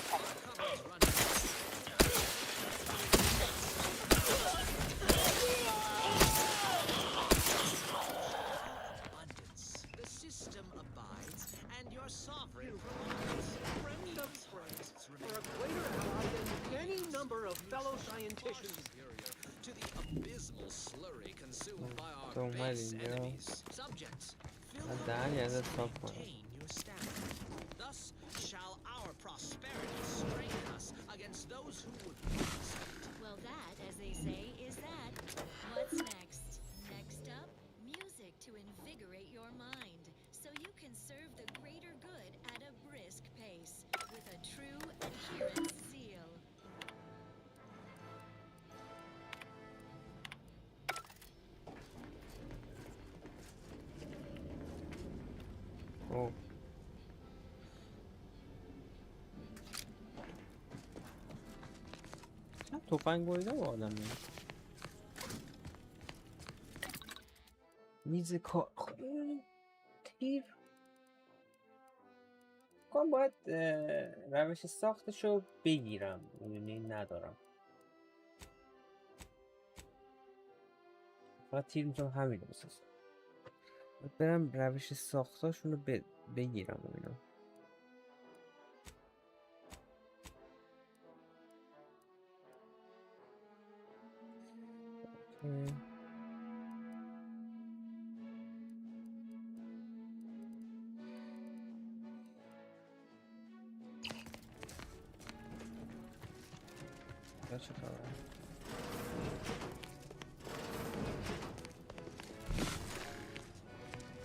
Abundance. The system abides, and your sovereign provides. Friend of friends, for a greater ally than any number of fellow scienticians. Superior to the abysmal slurry consumed by our base enemies. Subjects, fill your bellies and maintain your stamina. Thus shall our prosperity strengthen us against those who would rise. Well, that, as they say, is that. What's next? Next up, music to invigorate your mind, so you can serve the greater good at a brisk pace, with a true adherence zeal. Oh. تفنگ بریده با آدم میز کار تیر کنم باید روش ساختشو بگیرم، میدونی ندارم، فقط تیر میتونم همین رو بسازم، برم روش ساختاشون رو بگیرم و اینا. چه خبره؟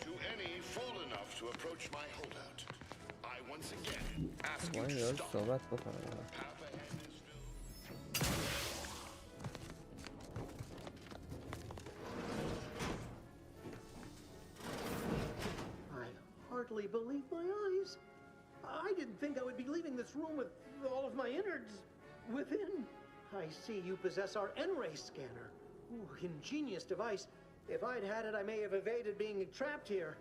To any fool enough to approach my holdout, I once again ask you باید to داره stop. صحبت بکنم. Path ahead is filled. I hardly believe my eyes. I didn't think I would be leaving this room with all of my innards within. I see you possess our N-ray scanner. Ooh, ingenious device. If I'd had it, I may have evaded being trapped here.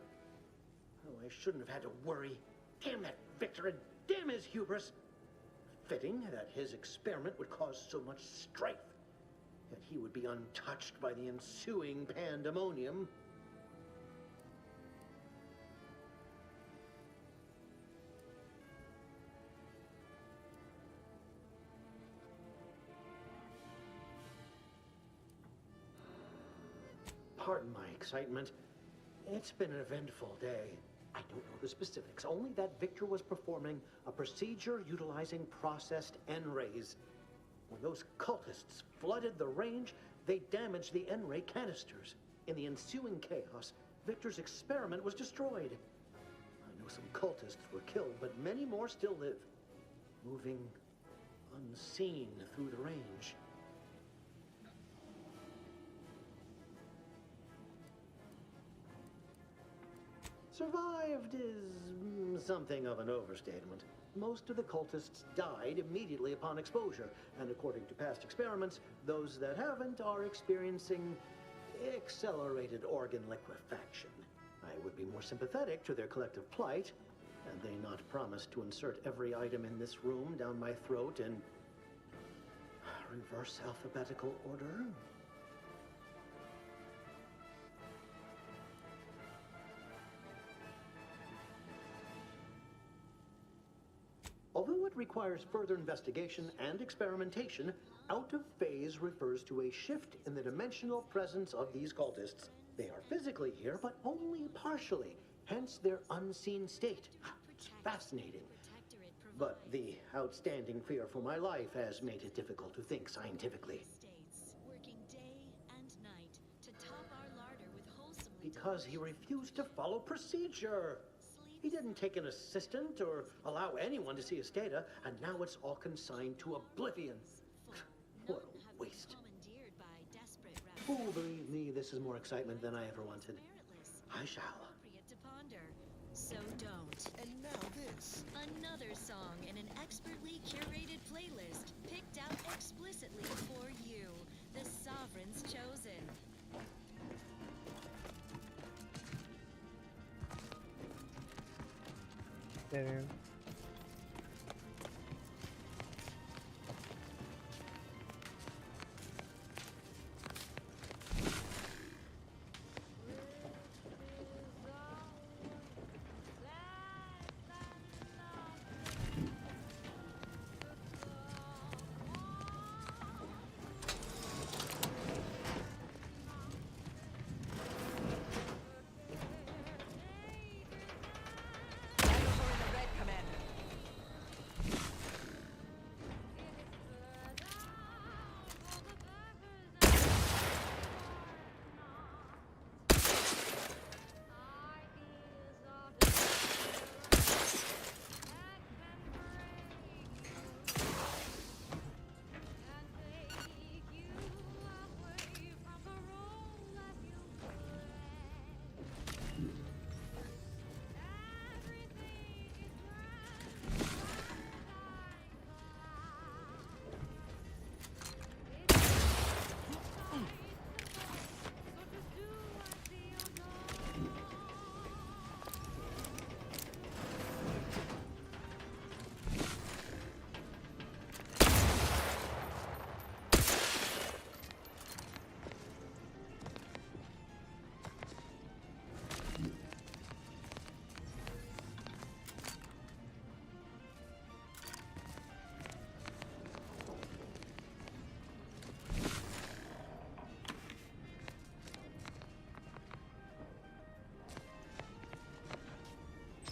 Oh, I shouldn't have had to worry. Damn that Victor and damn his hubris. Fitting that his experiment would cause so much strife, that he would be untouched by the ensuing pandemonium. Pardon my excitement. It's been an eventful day. I don't know the specifics, only that Victor was performing a procedure utilizing processed N-rays. When those cultists flooded the range, they damaged the N-ray canisters. In the ensuing chaos, Victor's experiment was destroyed. I know some cultists were killed, but many more still live, moving unseen through the range. Survived is something of an overstatement. Most of the cultists died immediately upon exposure, and according to past experiments, those that haven't are experiencing accelerated organ liquefaction. I would be more sympathetic to their collective plight, had they not promised to insert every item in this room down my throat in reverse alphabetical order. Although it requires further investigation and experimentation, out of phase refers to a shift in the dimensional presence of these cultists. They are physically here, but only partially, hence their unseen state. It's fascinating. But the outstanding fear for my life has made it difficult to think scientifically. Working day and night to top our larder with wholesomely Because he refused to follow procedure. He didn't take an assistant or allow anyone to his data, and now it's all consigned to oblivion. What a waste. Oh, believe me, this is more excitement than I ever wanted. I shall. To ponder. So don't. And now this. Another song in an expertly curated playlist picked out explicitly for you, the Sovereign's Chosen. بریم.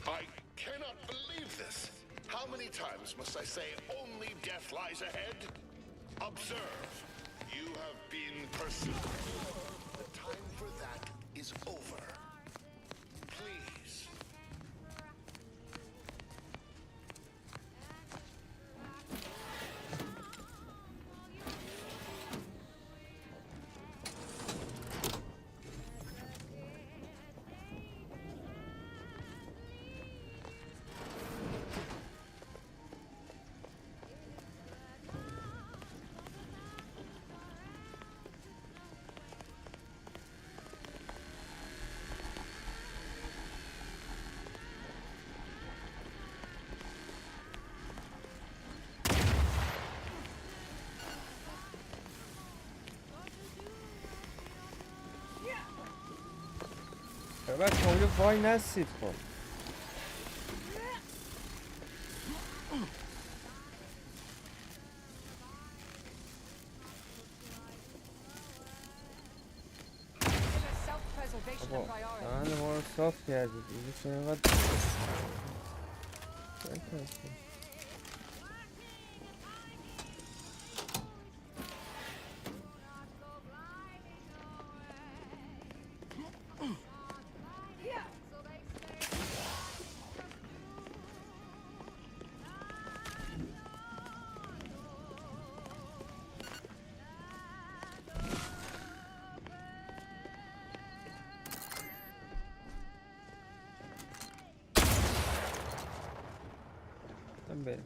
I cannot believe this. How many times must I say only death lies ahead? Observe. You have been pursued. The time for that is over. Please. بچه ها یه وای نستید خب. دهن ما رو صاف کردید دیگه چه اینقدر بریم.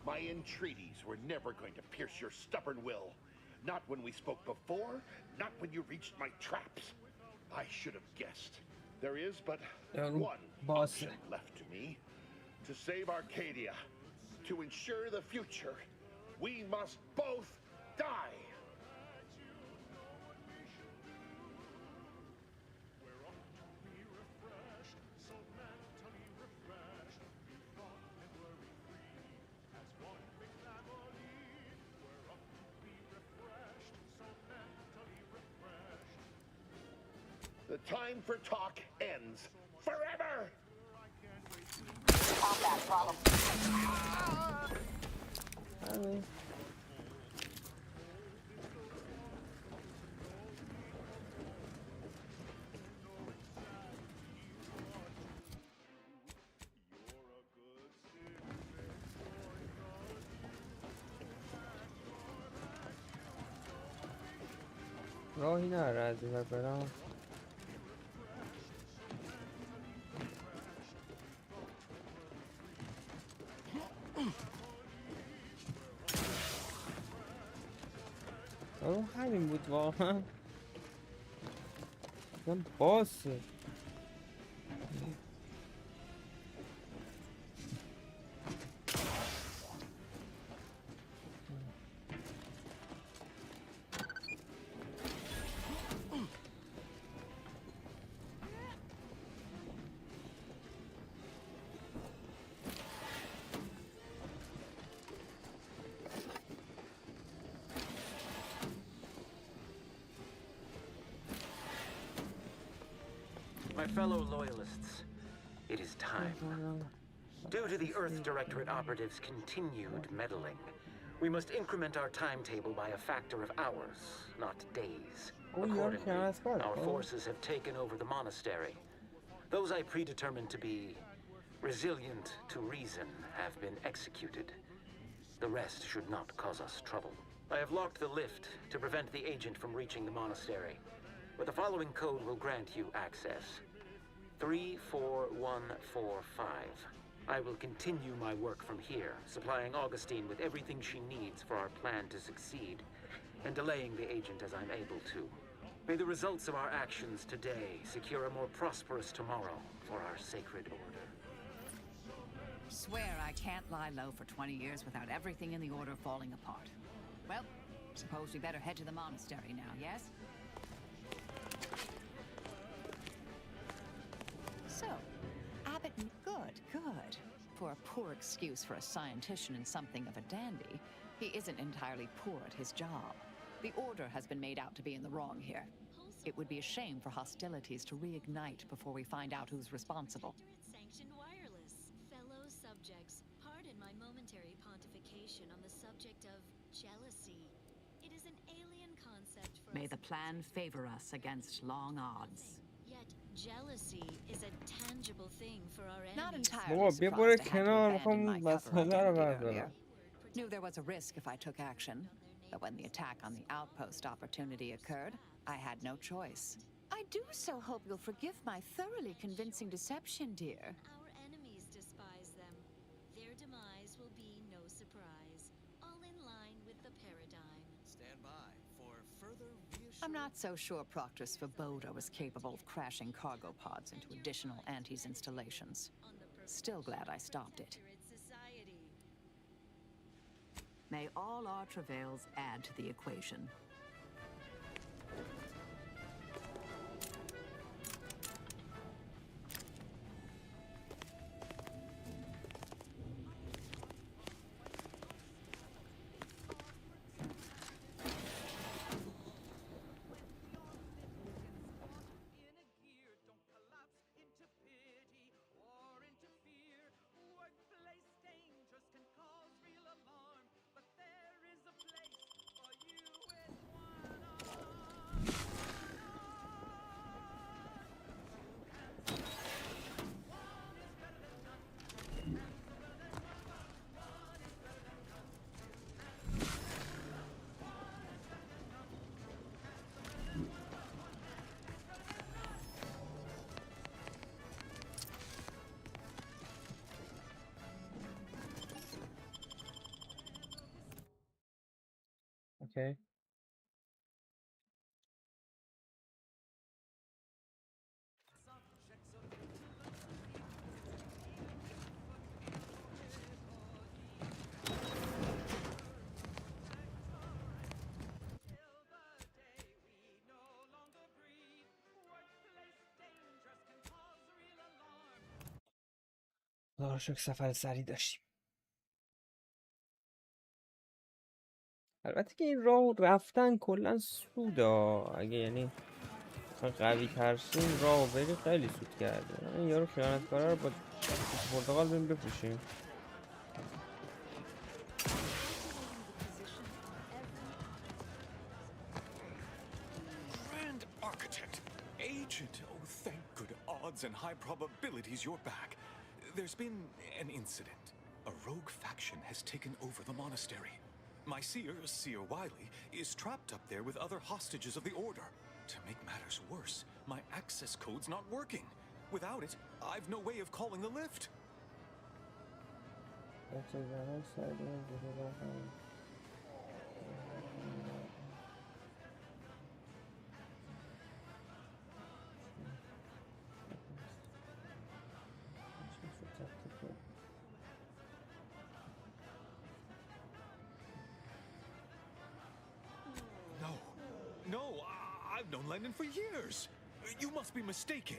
My entreaties were never going to pierce your stubborn will. Not when we spoke before, not when you reached my traps. I should have guessed. There is but one option left to me. To save Arcadia, to ensure the future, we must both die. The time for talk ends forever. Combat problem. راهی نره از این برم. همین بود واقعا. من باسه My fellow loyalists, it is time. Due to the Earth Directorate operatives' continued meddling, we must increment our timetable by a factor of hours, not days. Accordingly, our forces have taken over the monastery. Those I predetermined to be resilient to reason have been executed. The rest should not cause us trouble. I have locked the lift to prevent the agent from reaching the monastery, but the following code will grant you access. 34145. I will continue my work from here, supplying Augustine with everything she needs for our plan to succeed, and delaying the agent as I'm able to. May the results of our actions today secure a more prosperous tomorrow for our sacred order. Swear I can't lie low for 20 years without everything in the order falling apart. Well, suppose we better head to the monastery now, yes? So, Abbott, good. For a poor excuse for a scientician and something of a dandy, he isn't entirely poor at his job. The order has been made out to be in the wrong here. It would be a shame for hostilities to reignite before we find out who's responsible. Sanctioned wireless. Fellow subjects, pardon my momentary pontification on the subject of jealousy. It is an alien concept for May the plan favor us against long odds. Yet jealousy is a tangible thing for our enemies. Not entirely surprised to have to abandon my cover identity earlier. Knew there was a risk if I took action, but when the attack on the outpost opportunity occurred, I had no choice. I do so hope you'll forgive my thoroughly convincing deception, dear. Our enemies despise them. Their demise will be no surprise, all in line with the paradigm. Stand by for further reassurance. I'm not so sure Proctor Svoboda was capable of crashing cargo pods into additional Antes installations. Still glad I stopped it. May all our travails add to the equation. Okay. خدا رو شکر سفر سریع داشتیم. البته که این راه رفتن کلا سودا، اگه یعنی قوی ترسیم راه بری خیلی سود کرده. این یارو خیانتکاره رو با پرتغال بریم بپوشیم. Grand Architect, Agent, oh thank good odds and high probabilities you're back. There's been an incident. A rogue faction has taken over the monastery. My seer, Seer Wiley, is trapped up there with other hostages of the Order. To make matters worse, my access code's not working. Without it, I've no way of calling the lift. No, I've known Lennon for years. You must be mistaken.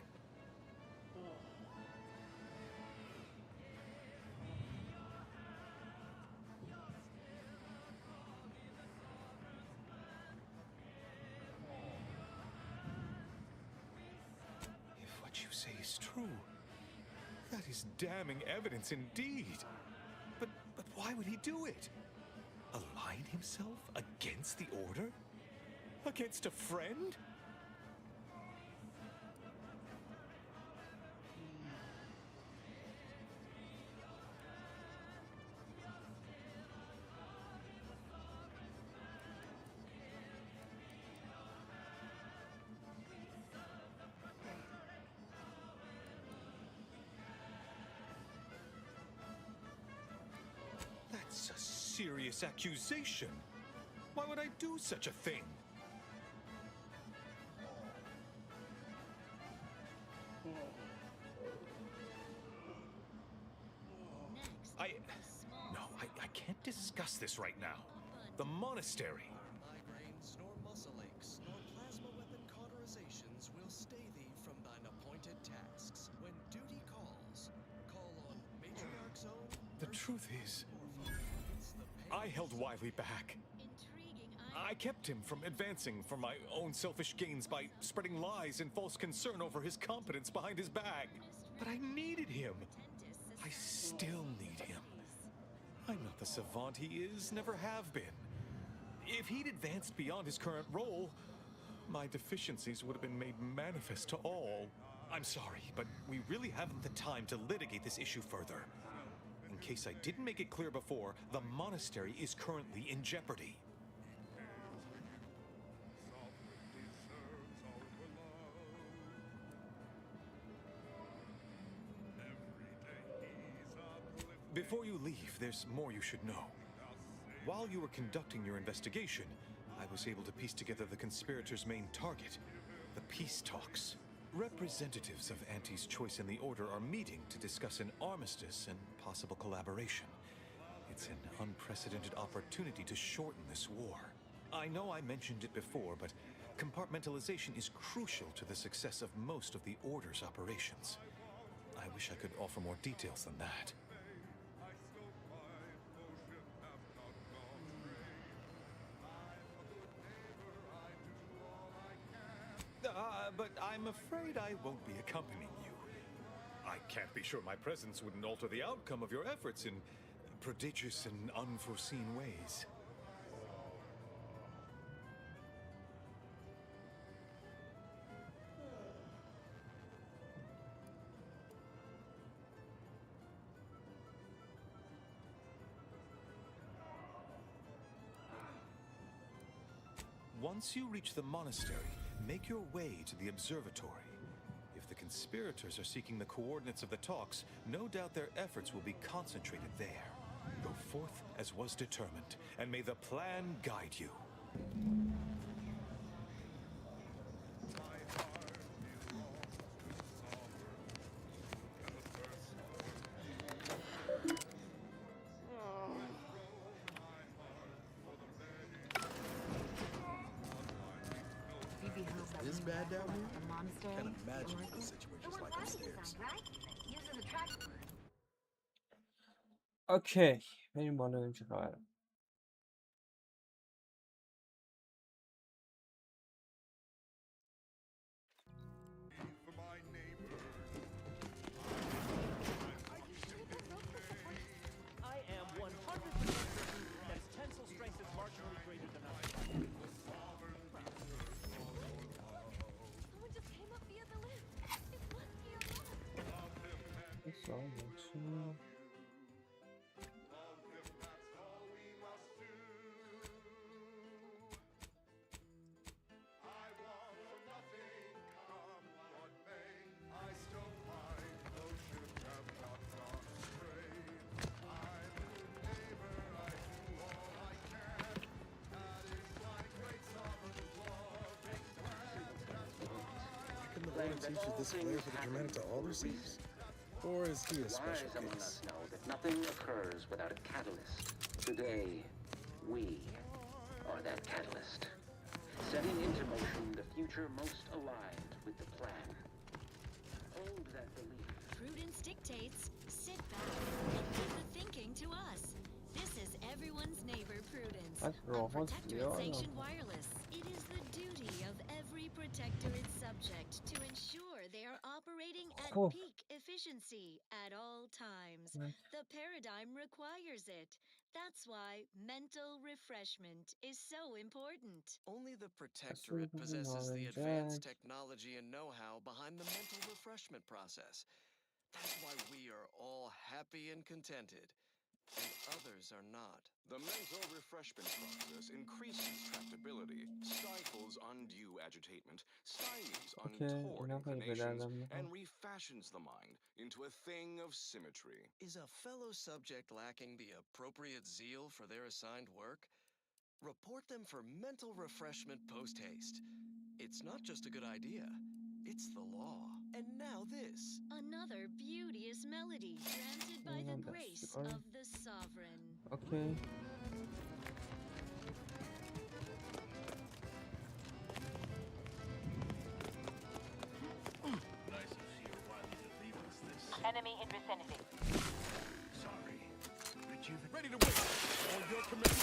If what you say is true, that is damning evidence indeed. But why would he do it? Align himself against the Order? Against a friend? That's a serious accusation. Why would I do such a thing? I can't discuss this right now. The monastery. Migraines, nor muscle aches, nor plasma weapon cauterizations will stay thee from thine appointed tasks. When duty calls, call on Matriarch's Own. The truth is, I held Wiley back. I kept him from advancing for my own selfish gains by spreading lies and false concern over his competence behind his back. But I needed him. I still need him. I'm not the savant he is, never have been. If he'd advanced beyond his current role, my deficiencies would have been made manifest to all. I'm sorry, but we really haven't the time to litigate this issue further. In case I didn't make it clear before, the monastery is currently in jeopardy. Before you leave, there's more you should know. While you were conducting your investigation, I was able to piece together the conspirators' main target, the peace talks. Representatives of Anti's choice in the Order are meeting to discuss an armistice and possible collaboration. It's an unprecedented opportunity to shorten this war. I know I mentioned it before, but compartmentalization is crucial to the success of most of the Order's operations. I wish I could offer more details than that. But I'm afraid I won't be accompanying you. I can't be sure my presence wouldn't alter the outcome of your efforts in prodigious and unforeseen ways. Once you reach the monastery, make your way to the observatory. If the conspirators are seeking the coordinates of the talks, no doubt their efforts will be concentrated there. Go forth as was determined, and may the plan guide you. This bad down here? Can't imagine what the situation's like upstairs. اوکی بریم بالا ببینیم چه خبره. I am 100% certain that its tensile strength is marginally greater than ours. Someone just came up via the lift. It must be our mother. It's all good. Teaches this flair for the dramatic to all receives? Or is he a special Wise among case? us know that nothing occurs without a catalyst. Today, we are that catalyst, setting into motion the future most aligned with the plan. Hold that belief. Prudence dictates. Sit back and leave the thinking to us. This is everyone's neighbor Prudence. On Protectorate-sanctioned wireless. It is the duty of every Protectorate subject to ensure they are operating at peak efficiency at all times. The paradigm requires it. That's why mental refreshment is so important. Only the Protectorate possesses the advanced technology and know-how behind the mental refreshment process. That's why we are all happy and contented, and others are not. The mental refreshment process increases tractability, stifles undue agitation, stymies untoward inclinations, and refashions the mind into a thing of symmetry. Is a fellow subject lacking the appropriate zeal for their assigned work? Report them for mental refreshment post-haste. It's not just a good idea, it's the law. And now this. Another beauteous melody granted by the grace of the sovereign. Okay. Nice of Sheer Wiley to leave us this. Enemy in vicinity. Sorry. Ready to wait. On your command.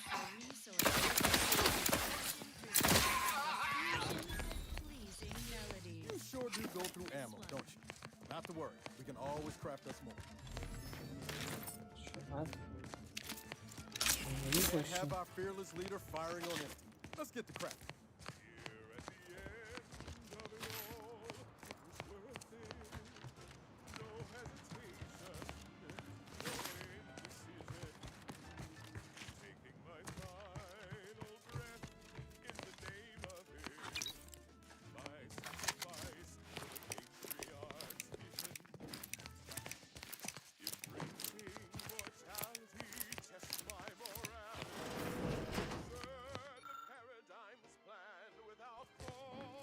extra resources, pleasing melodies. You sure do go through ammo, don't you? Not to worry. We can always craft us more. We have our fearless leader firing on instinct. Let's get to crafting.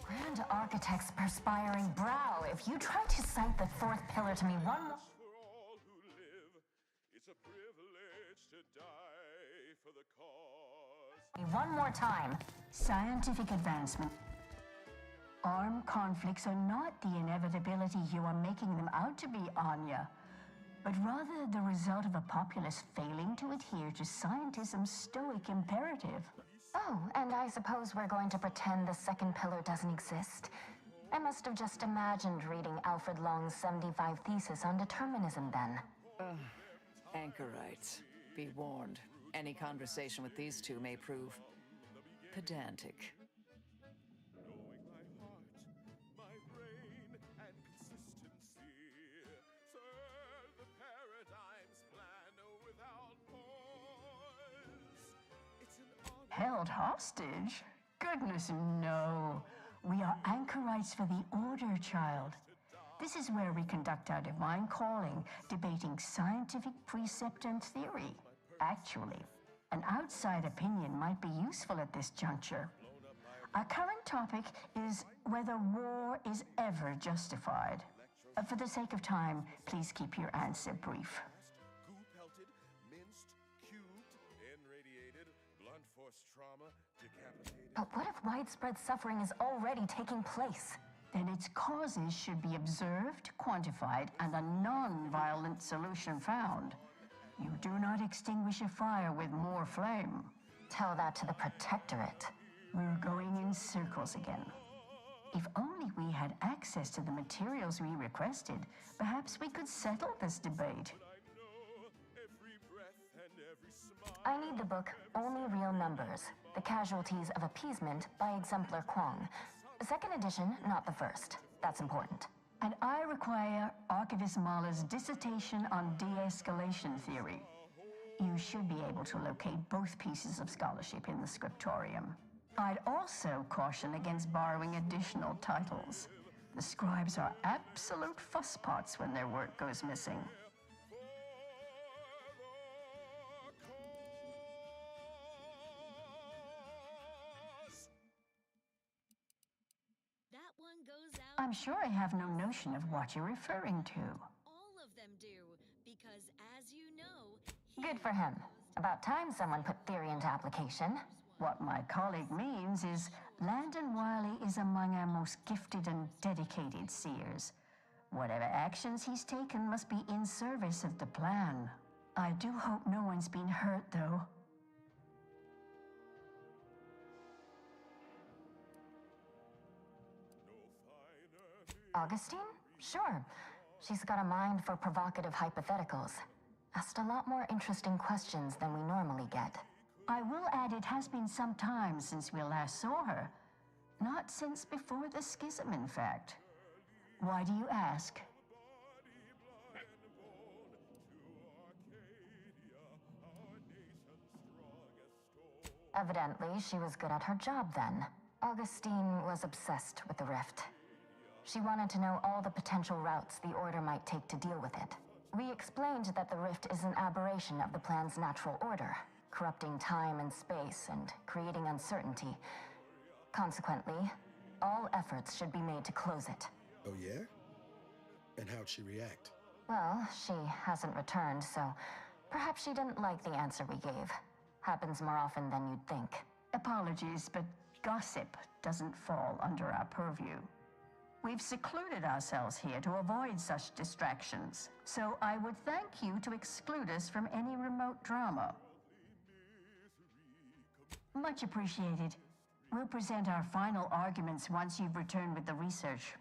Grand Architect's perspiring brow. If you try to cite the fourth pillar to me one more... It's a privilege to die for the cause. One more time. Scientific advancement. Armed conflicts are not the inevitability you are making them out to be, Anya, but rather the result of a populace failing to adhere to scientism's stoic imperative. Oh, and I suppose we're going to pretend the second pillar doesn't exist. I must have just imagined reading Alfred Long's 75 thesis on determinism then. Anchorites, be warned. Any conversation with these two may prove pedantic. Held hostage? Goodness, no. We are anchorites for the Order, child. This is where we conduct our divine calling, debating scientific precept and theory. Actually, an outside opinion might be useful at this juncture. Our current topic is whether war is ever justified. For the sake of time, please keep your answer brief. Goo-pelted, minced, cubed, irradiated, blunt force trauma, decapitated. But what if widespread suffering is already taking place? Then its causes should be observed, quantified, and a non-violent solution found. You do not extinguish a fire with more flame. Tell that to the Protectorate. We're going in circles again. If only we had access to the materials we requested, perhaps we could settle this debate. I need the book Only Real Numbers, The Casualties of Appeasement by Exemplar Kwong. Second edition, not the first. That's important. And I require Archivist Mahler's dissertation on de-escalation theory. You should be able to locate both pieces of scholarship in the scriptorium. I'd also caution against borrowing additional titles. The scribes are absolute fusspots when their work goes missing. I'm sure I have no notion of what you're referring to. All of them do, because as you know... Good for him. About time someone put theory into application. What my colleague means is Landon Wiley is among our most gifted and dedicated seers. Whatever actions he's taken must be in service of the plan. I do hope no one's been hurt, though. Augustine? Sure. She's got a mind for provocative hypotheticals. Asked a lot more interesting questions than we normally get. I will add it has been some time since we last saw her. Not since before the schism, in fact. Why do you ask? Evidently, she was good at her job then. Augustine was obsessed with the rift. She wanted to know all the potential routes the Order might take to deal with it. We explained that the rift is an aberration of the plan's natural order, corrupting time and space and creating uncertainty. Consequently, all efforts should be made to close it. Oh, yeah? And how'd she react? Well, she hasn't returned, so perhaps she didn't like the answer we gave. Happens more often than you'd think. Apologies, but gossip doesn't fall under our purview. We've secluded ourselves here to avoid such distractions, so I would thank you to exclude us from any remote drama. Much appreciated. We'll present our final arguments once you've returned with the research.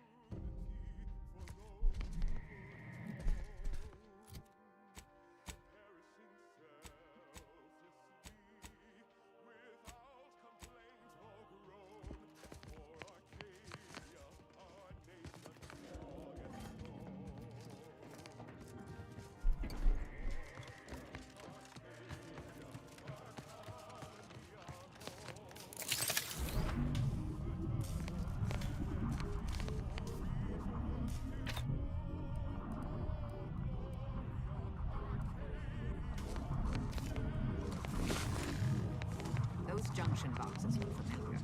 Those junction boxes look familiar.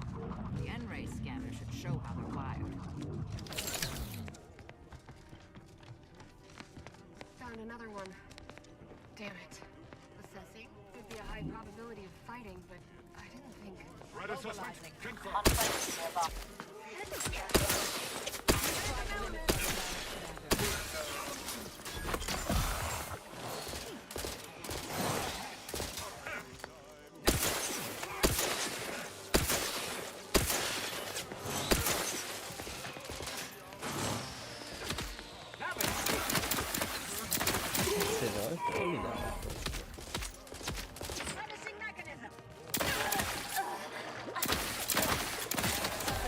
The N-ray scanner should show how they're wired. Found another one. Damn it. Assessing. There'd be a high probability of fighting, but I didn't think. Radar suspect confirmed.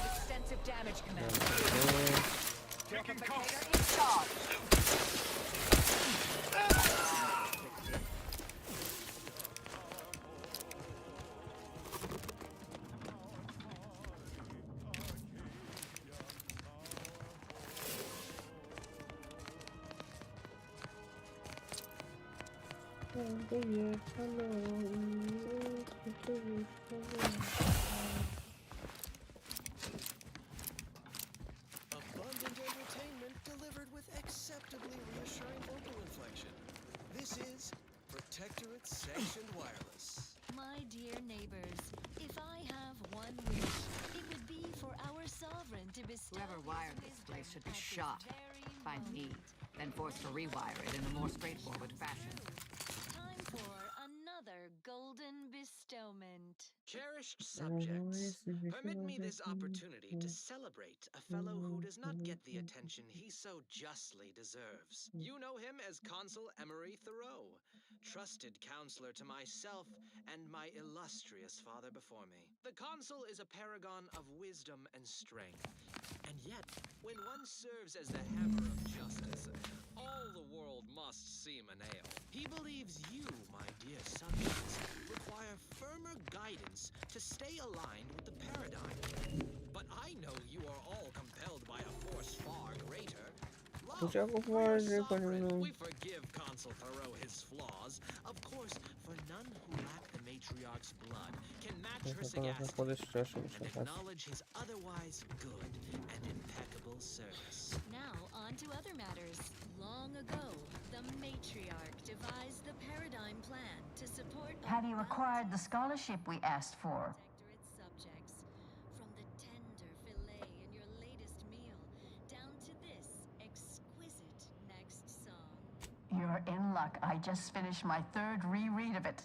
Extensive damage, Commander. Taking cover. Abundant entertainment delivered with acceptably reassuring vocal inflection. This is Protectorate Sanctioned Wireless. My dear neighbors, if I have one wish, it would be for our sovereign to bestow Whoever wired his this place should be wisdom at shot this very by me, then forced to rewire it in a more straightforward fashion. time for another golden bestowment. Cherished subjects, permit me this opportunity to celebrate a fellow who does not get the attention he so justly deserves. You know him as Consul Emery Thoreau, trusted counselor to myself and my illustrious father before me. The consul is a paragon of wisdom and strength, and yet, when one serves as the hammer of justice, all the world must seem a nail. He believes you, my dear subjects, require firmer guidance to stay aligned with the paradigm. But I know you are all compelled by a force far greater. Love for your sovereign. We forgive Consul Thoreau his flaws. Of course, for none who lack the matriarch's blood can match her sagacity and acknowledge his otherwise good and impeccable service. Now on to other matters. Long ago, the matriarch devised the paradigm plan to support Have you acquired the scholarship we asked for? Protectorate subjects. From the tender fillet in your latest meal, down to this exquisite next song. You're in luck. I just finished my third reread of it.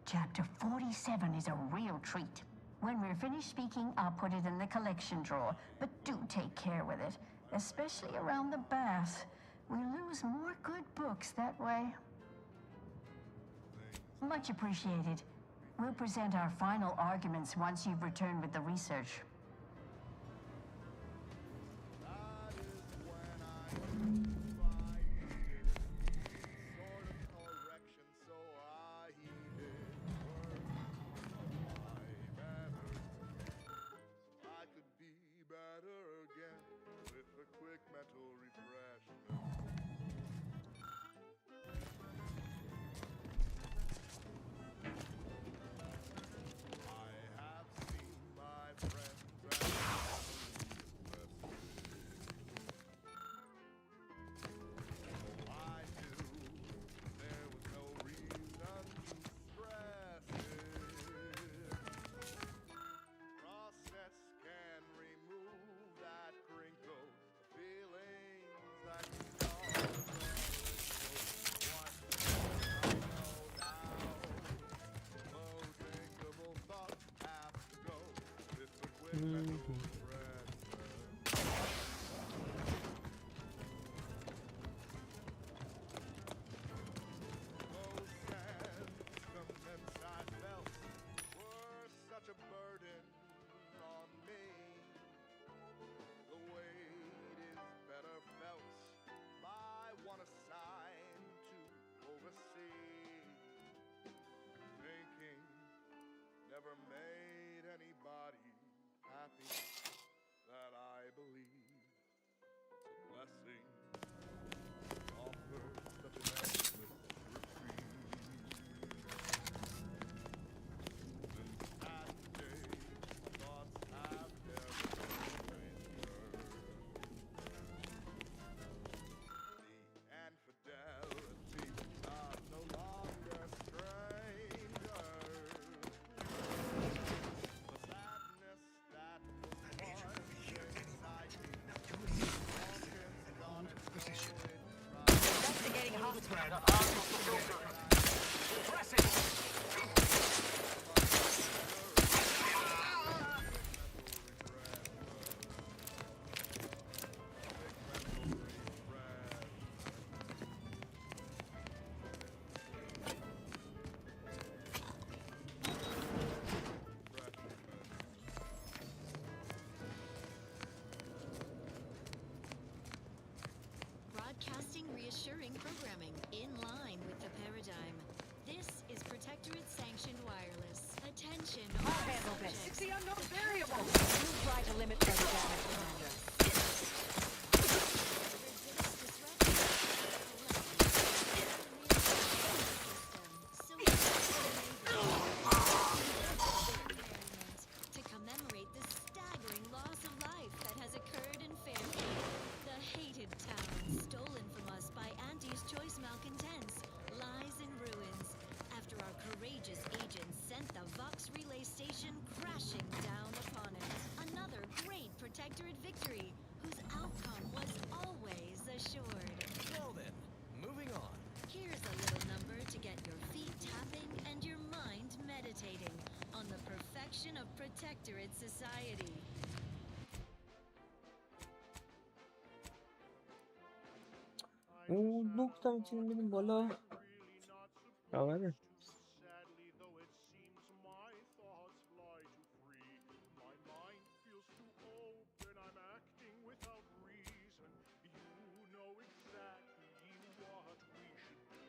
Chapter 47 is a real treat. When we're finished speaking, I'll put it in the collection drawer, but do take care with it, especially around the bath. We lose more good books that way. Much appreciated. We'll present our final arguments once you've returned with the research. Friend Never made anybody happy that I believe. It's a blessing to offer such an endless reprieve. Since that day, thoughts have never been stranger. The infidelities are no longer strangers. Investigating hospital. Pressing. Broadcasting reassuring programming in line with the paradigm. This is Protectorate sanctioned wireless. Attention, all I'll handle this. subjects. It's the unknown variable. We'll try to limit further damage, Commander. To commemorate the staggering loss of life that has occurred in Fairfield, the hated town stolen from us by Auntie's choice malcontents lies in ruins after our courageous agents sent the Vox relay station crashing down upon it. Another great Protectorate victory, whose outcome was always assured. Well then, moving on. Here's a little number to get your feet tapping and your mind meditating on the perfection of Protectorate society. اون نقطه میتونیم بریم بالا خبره Sadly, though it seems my thoughts fly too free. My mind feels too open, I'm acting without reason. You know exactly what we should do.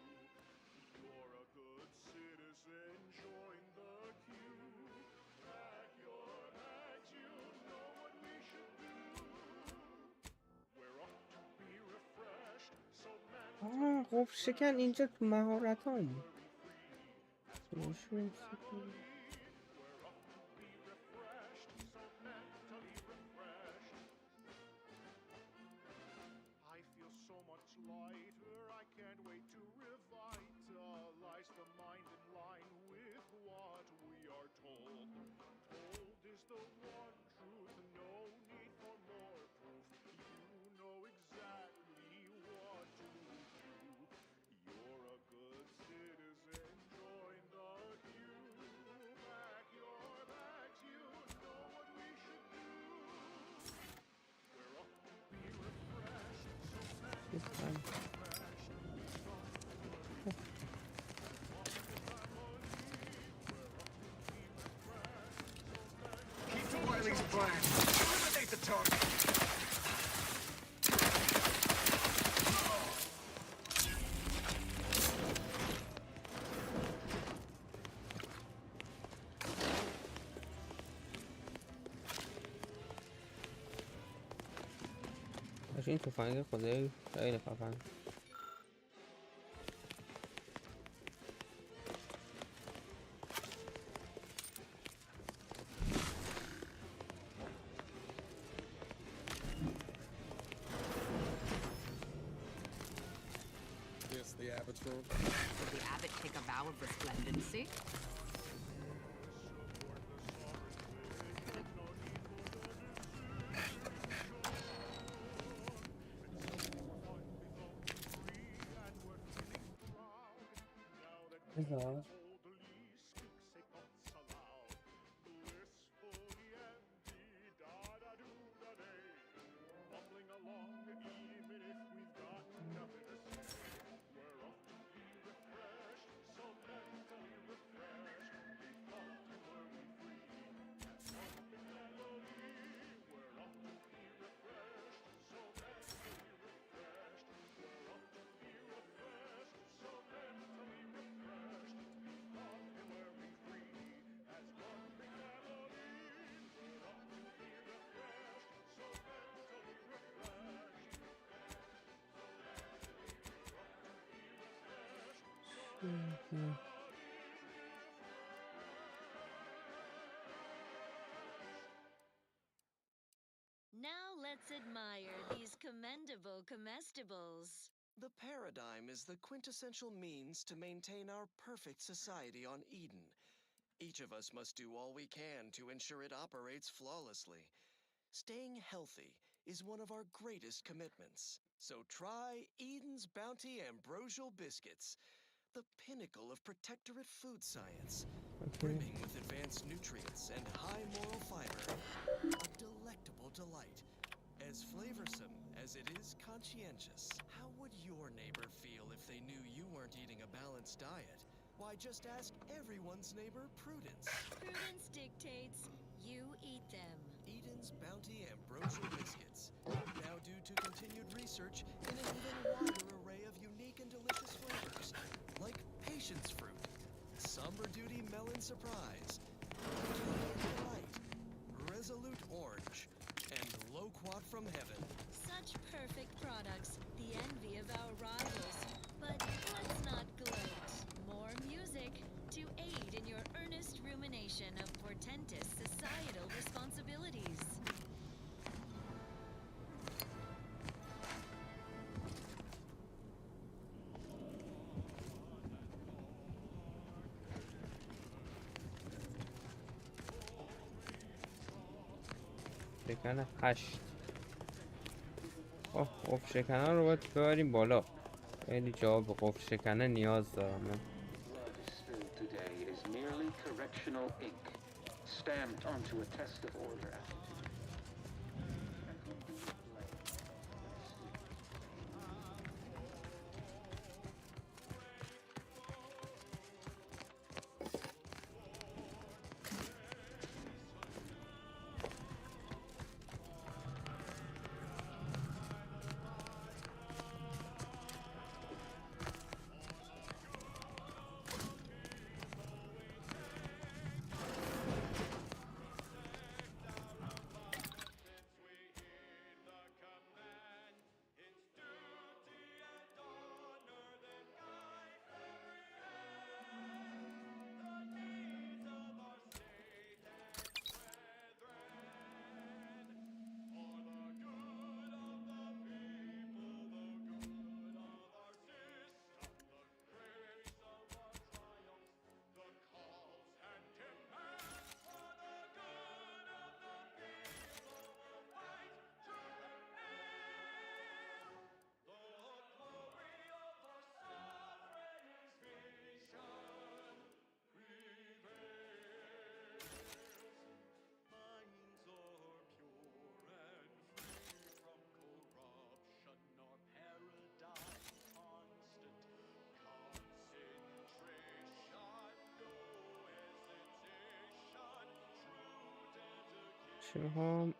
You're a good citizen, join the queue. Pack your bags, you know what we should do. We're off to be refreshed, so خب شکن اینجا تو مهارت هم I feel so much lighter, I can't wait to revitalize the mind in line with what we are told. Told is the one truth, no need for more proof. You know exactly what to do. You're a good citizen, join the queue. Pack your bags, you know what we should do. We're off to be refreshed, so Keep to Wiley's plan. Eliminate the target. این تفنگ خدایی خیلی خفن Yes, the Abbot's room. Did the abbot take a vow of resplendency? Now let's admire these commendable comestibles. The paradigm is the quintessential means to maintain our perfect society on Eden. Each of us must do all we can to ensure it operates flawlessly. Staying healthy is one of our greatest commitments. So try Eden's Bounty Ambrosial Biscuits, the pinnacle of protectorate food science, brimming with advanced nutrients and high moral fiber. A delectable delight, as flavorsome as it is conscientious. How would your neighbor feel if they knew you weren't eating a balanced diet? Why, just ask everyone's neighbor, Prudence. Prudence dictates you eat them. Eden's Bounty Ambrosial Biscuits, now due to continued research in an even wider array of unique and delicious flavors, like Patience Fruit, Somber Duty Melon Surprise, Delight, Resolute Orange, and Loquat from Heaven. Such perfect products, the envy of our rivals. But let's not gloat. More music to aid in your earnest rumination of portentous societal responsibilities. شکن 8. قفل شکنه رو باید ببریم بالا. خیلی جا به قفل شکنه نیاز دارم من. Today is merely correctional ink, stamped onto a test of order aptitude. چی میخوام؟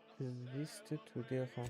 لیست تودی خوام.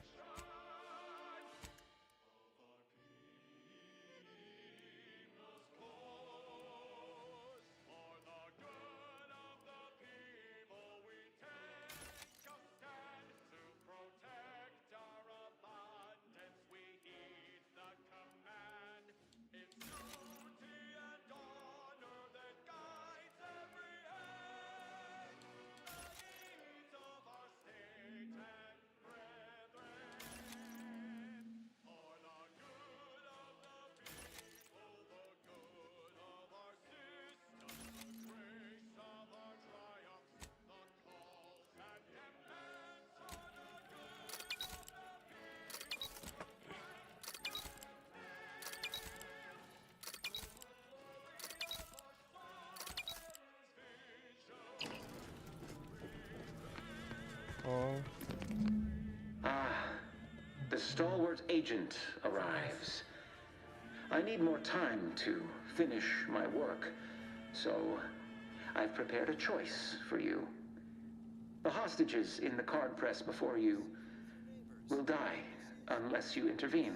The stalwart agent arrives. I need more time to finish my work, so I've prepared a choice for you. The hostages in the card press before you will die unless you intervene.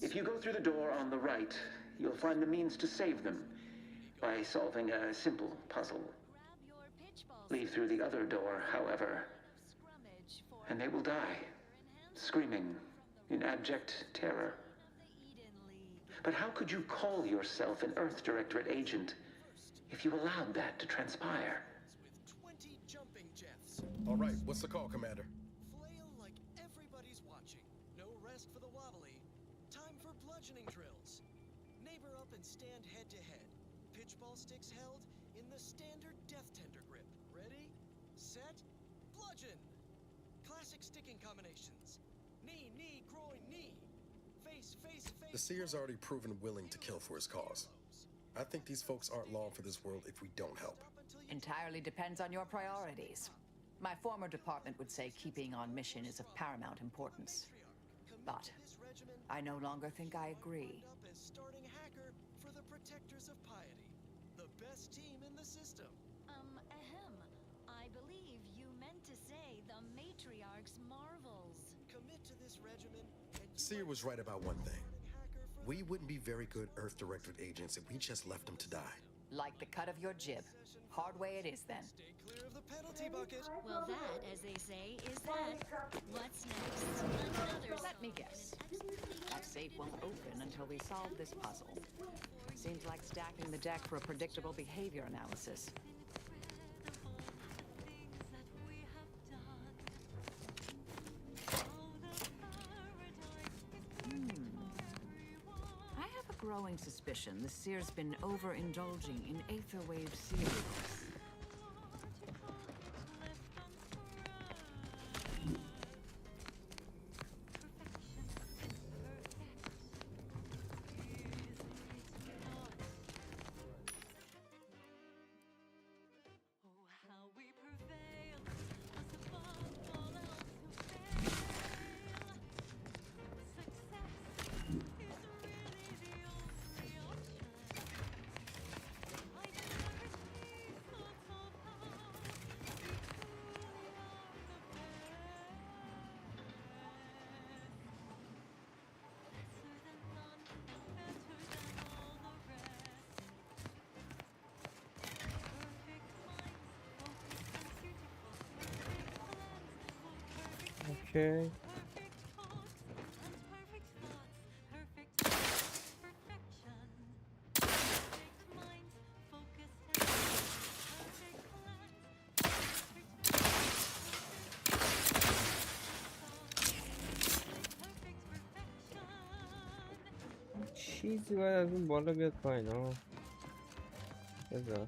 If you go through the door on the right, you'll find the means to save them by solving a simple puzzle. Leave through the other door, however, and they will die, screaming in abject terror. But how could you call yourself an Earth Directorate agent if you allowed that to transpire? With 20 jumping jeffs. All right, what's the call, Commander? Flail like everybody's watching. No rest for the wobbly. Time for bludgeoning drills. Neighbor up and stand head to head. Pitchball sticks held in the standard death tender grip. Ready, set, bludgeon. Classic sticking combinations. Knee, knee, groin, knee. Face, face, face. The Seer's already proven willing to kill for his cause. I think these folks aren't long for this world if we don't help. Entirely depends on your priorities. My former department would say keeping on mission is of paramount importance. But I no longer think I agree. Up as starting hacker for the Protectors of Piety. The best team in the system. Ahem. I believe you meant to say the Matriarch's Marvels. Commit to this regimen and Seer was right about one thing. We wouldn't be very good Earth Directorate agents if we just left them to die. Like the cut of your jib. Hard way it is then. stay clear of the penalty bucket. Well, that, as they say, is that. What's next? Another Let me guess. That safe won't open until we solve this puzzle. Seems like stacking the deck for a predictable behavior analysis. I have a growing suspicion the Seer's been overindulging in Aetherwave series. Okay. چیزی باید از اون بالا بیاد پایین ها. بذار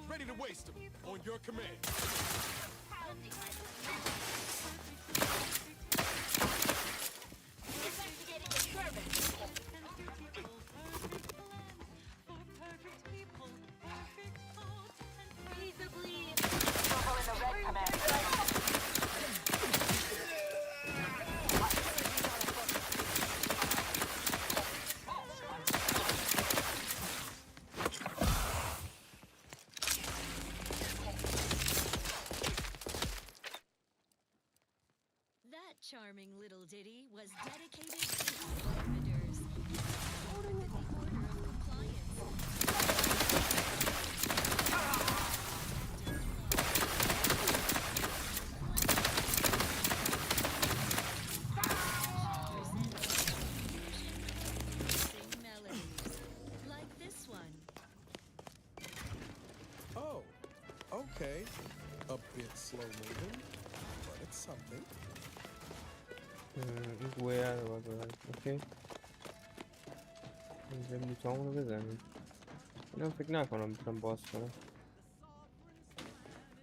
Ready to waste them on your command. That charming little ditty was dedicated to the arbiters. Order with the order of compliance. Like this one. Oh, okay. A bit slow moving, but it's something. این گویه رو باید ببرد. اوکی اینجا بوتامون رو بزنیم. اینا فکر نکنم بتونم باز کنم.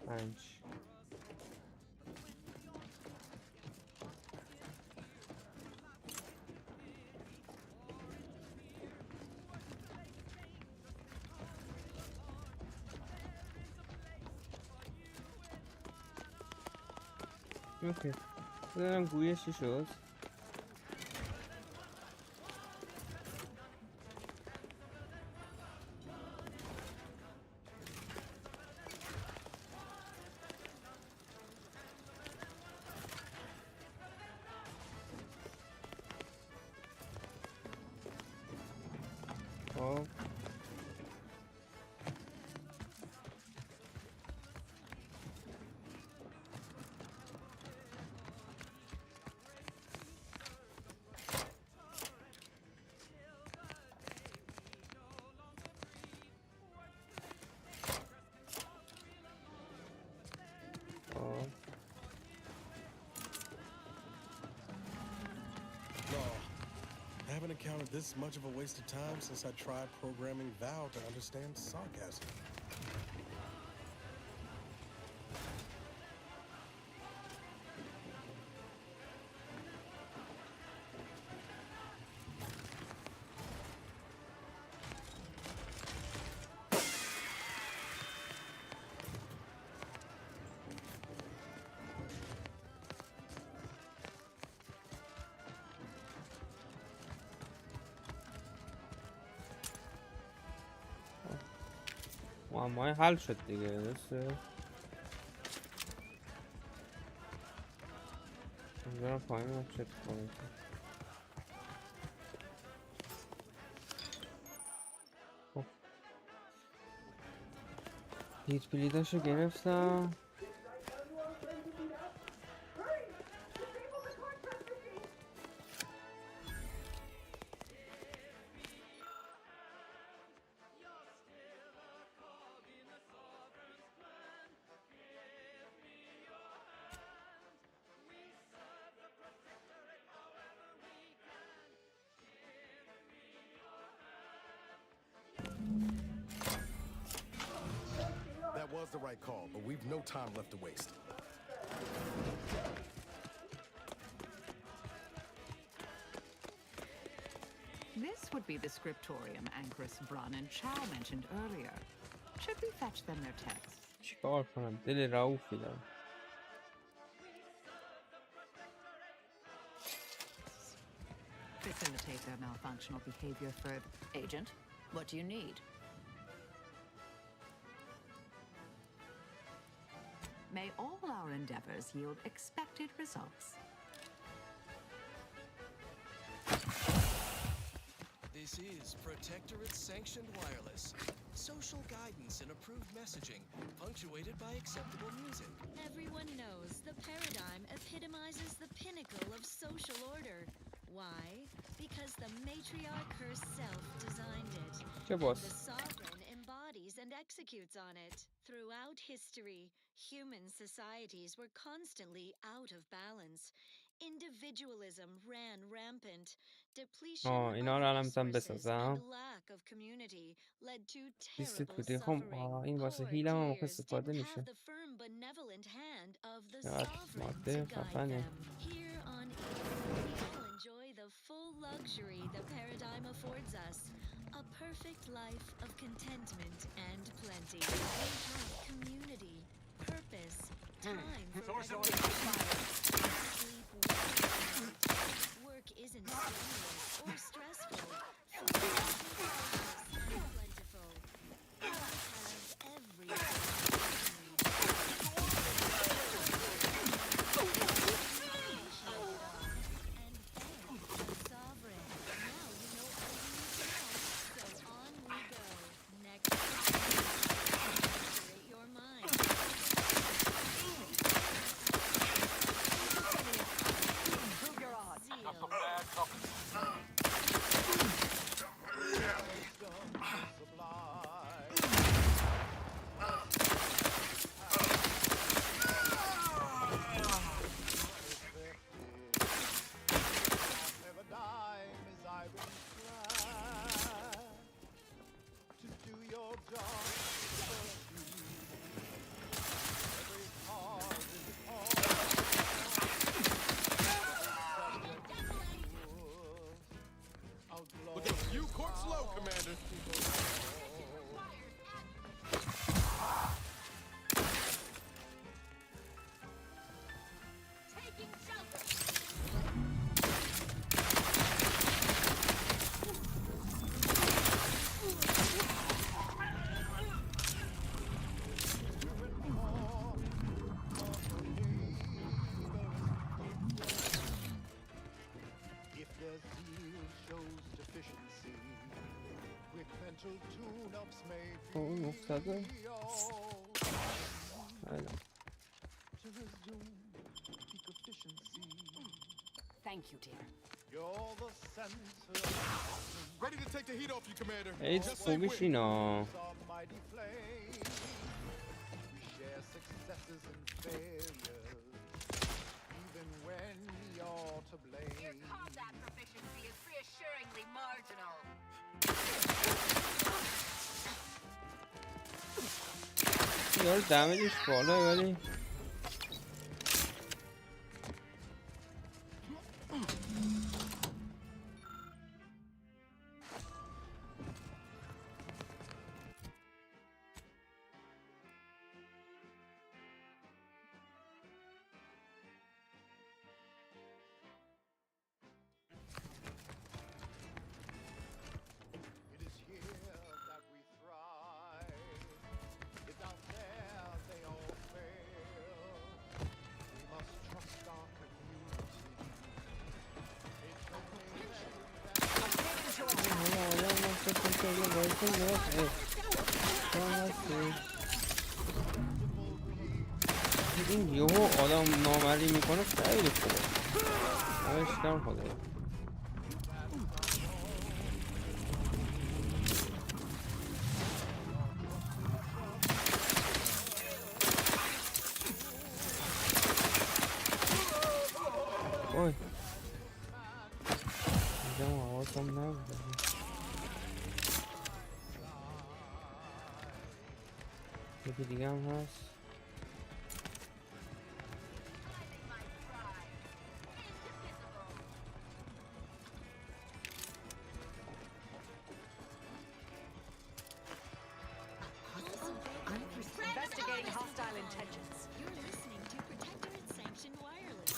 5 اوکی بذارم گویش چی شد خب I haven't encountered this much of a waste of time since I tried programming Val to understand sarcasm. معمای حل شد دیگه درسته بذارم پایین هم چک کنم خب هیت پلیداشو گرفتم That was the right call, but we've no time left to waste. This would be the scriptorium Anchoress, Brun, and Chow mentioned earlier. Should we fetch them their texts? چیکار کنم دل رئوفی دارم Facilitate their malfunctional behavior further. Agent, what do you need? May all our endeavors yield expected results. This is Protectorate-sanctioned wireless. Social guidance and approved messaging, punctuated by acceptable music. Everyone knows the paradigm epitomizes the pinnacle of social order. Why? Because the matriarch herself designed it. The sovereign embodies and executes on it. Throughout history, human societies were constantly out of balance. Individualism ran rampant. Depletion of resources and lack of community led to terrible suffering. Poor tears didn't have the firm, benevolent hand of the sovereign to guide them. Here on Earth, we all enjoy the full luxury the paradigm affords us. A perfect life of contentment and plenty. We have community, purpose, time for sleep well. Work isn't strenuous or stressful. Food is delicious and plentiful. We have everything. اون افتاده. Thank you, dear. Ready to take the heat off you, Commander. ایت خوبیش اینا. Your combat proficiency is reassuringly marginal. یار دمیجش بالا ولی این یهو آدم نامردی میکنه خیلی خوبه. اشکام خدایا. اوی اینجا حواسم نبود. یکی دیگه هم هست. Investigating hostile intentions. You're listening to Protectorate Sanctioned Wireless.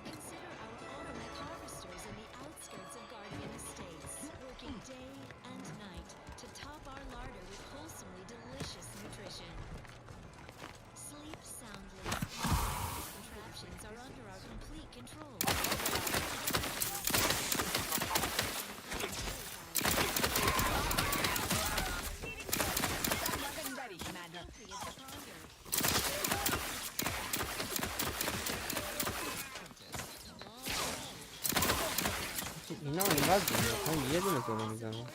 Consider our automet harvesters in the outskirts of Guardian Estates, working day and night to top our larder with wholesomely delicious nutrition. Sleep soundly. Contraptions are under our complete control. Weapon ready, Commander. اینا اینقدر دیگه یه دونه تو رو میزنم.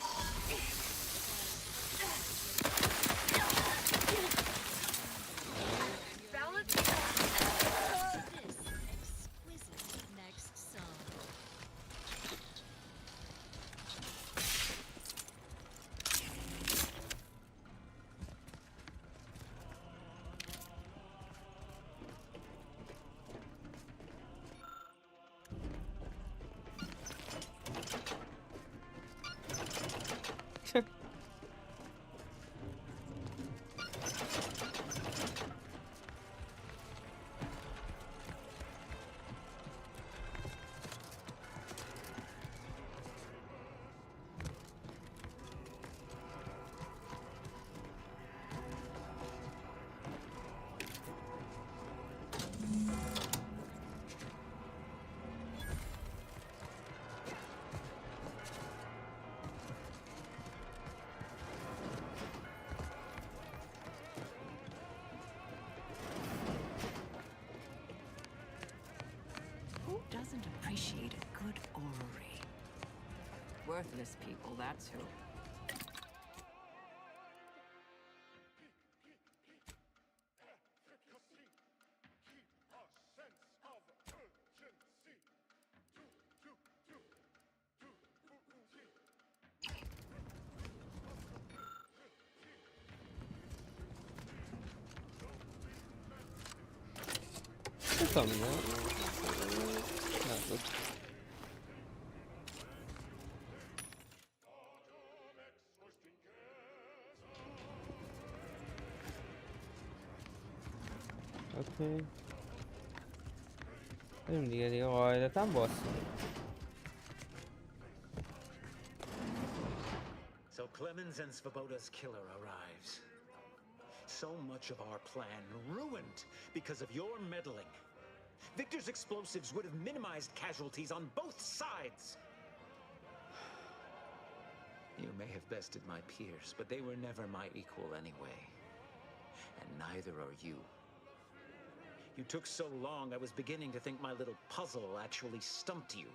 Doesn't appreciate a good orrery. Worthless people, that's who. Tamam ya. Dur. اوکی. بریم دیگه قاعدتا باز. So Clemens and Svoboda's killer arrives. So much of our plan ruined because of your meddling. Victor's explosives would have minimized casualties on both sides. You may have bested my peers, but they were never my equal anyway. And neither are you. You took so long, I was beginning to think my little puzzle actually stumped you.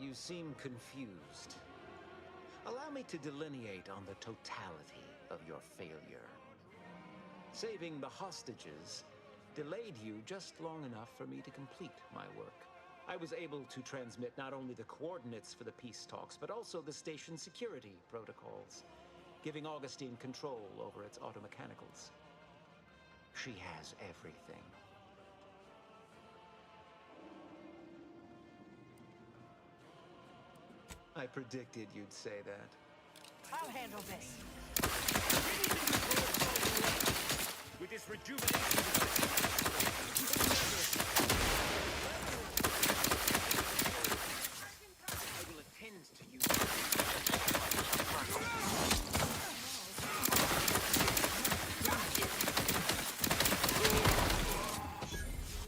You seem confused. Allow me to delineate on the totality of your failure. Saving the hostages delayed you just long enough for me to complete my work. I was able to transmit not only the coordinates for the peace talks, but also the station security protocols, giving Augustine control over its automechanicals. She has everything. I predicted you'd say that. I'll handle this. With this rejuvenation device, I will attend to you.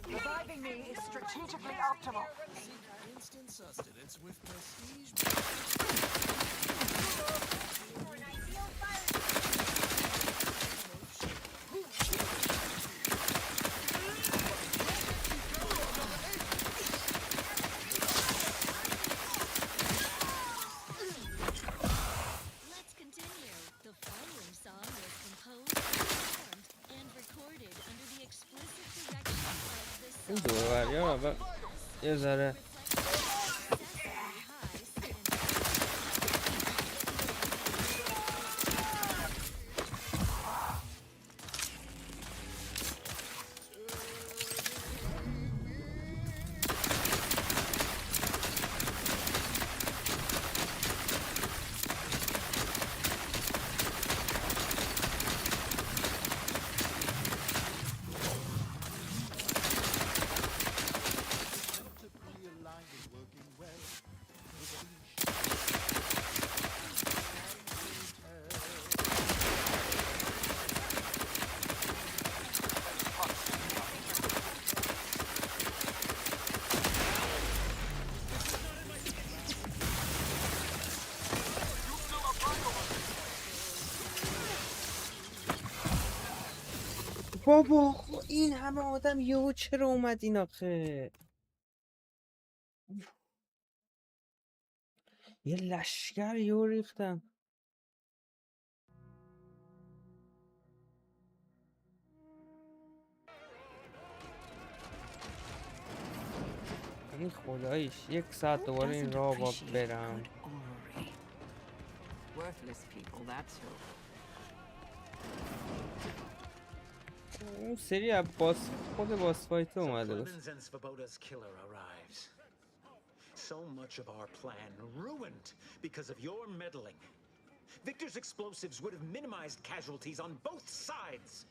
Reviving me is strategically optimal. Instant sustenance with prestige. Let's continue. The following song was composed, performed, and recorded under the explicit direction of the این song. دوروری ها و یه ذره بابا این همه آدم یهو چرا اومد این آخه یه لشکر یهو ریختن این خداییش 1 ساعت دوباره این راه با برم Worthless people, that's who. اون سری از خود باس فایت اومده بود Clemens and Svoboda's killer arrives. So much of our plan ruined because of your meddling. Victor's explosives would have minimized casualties on both sides.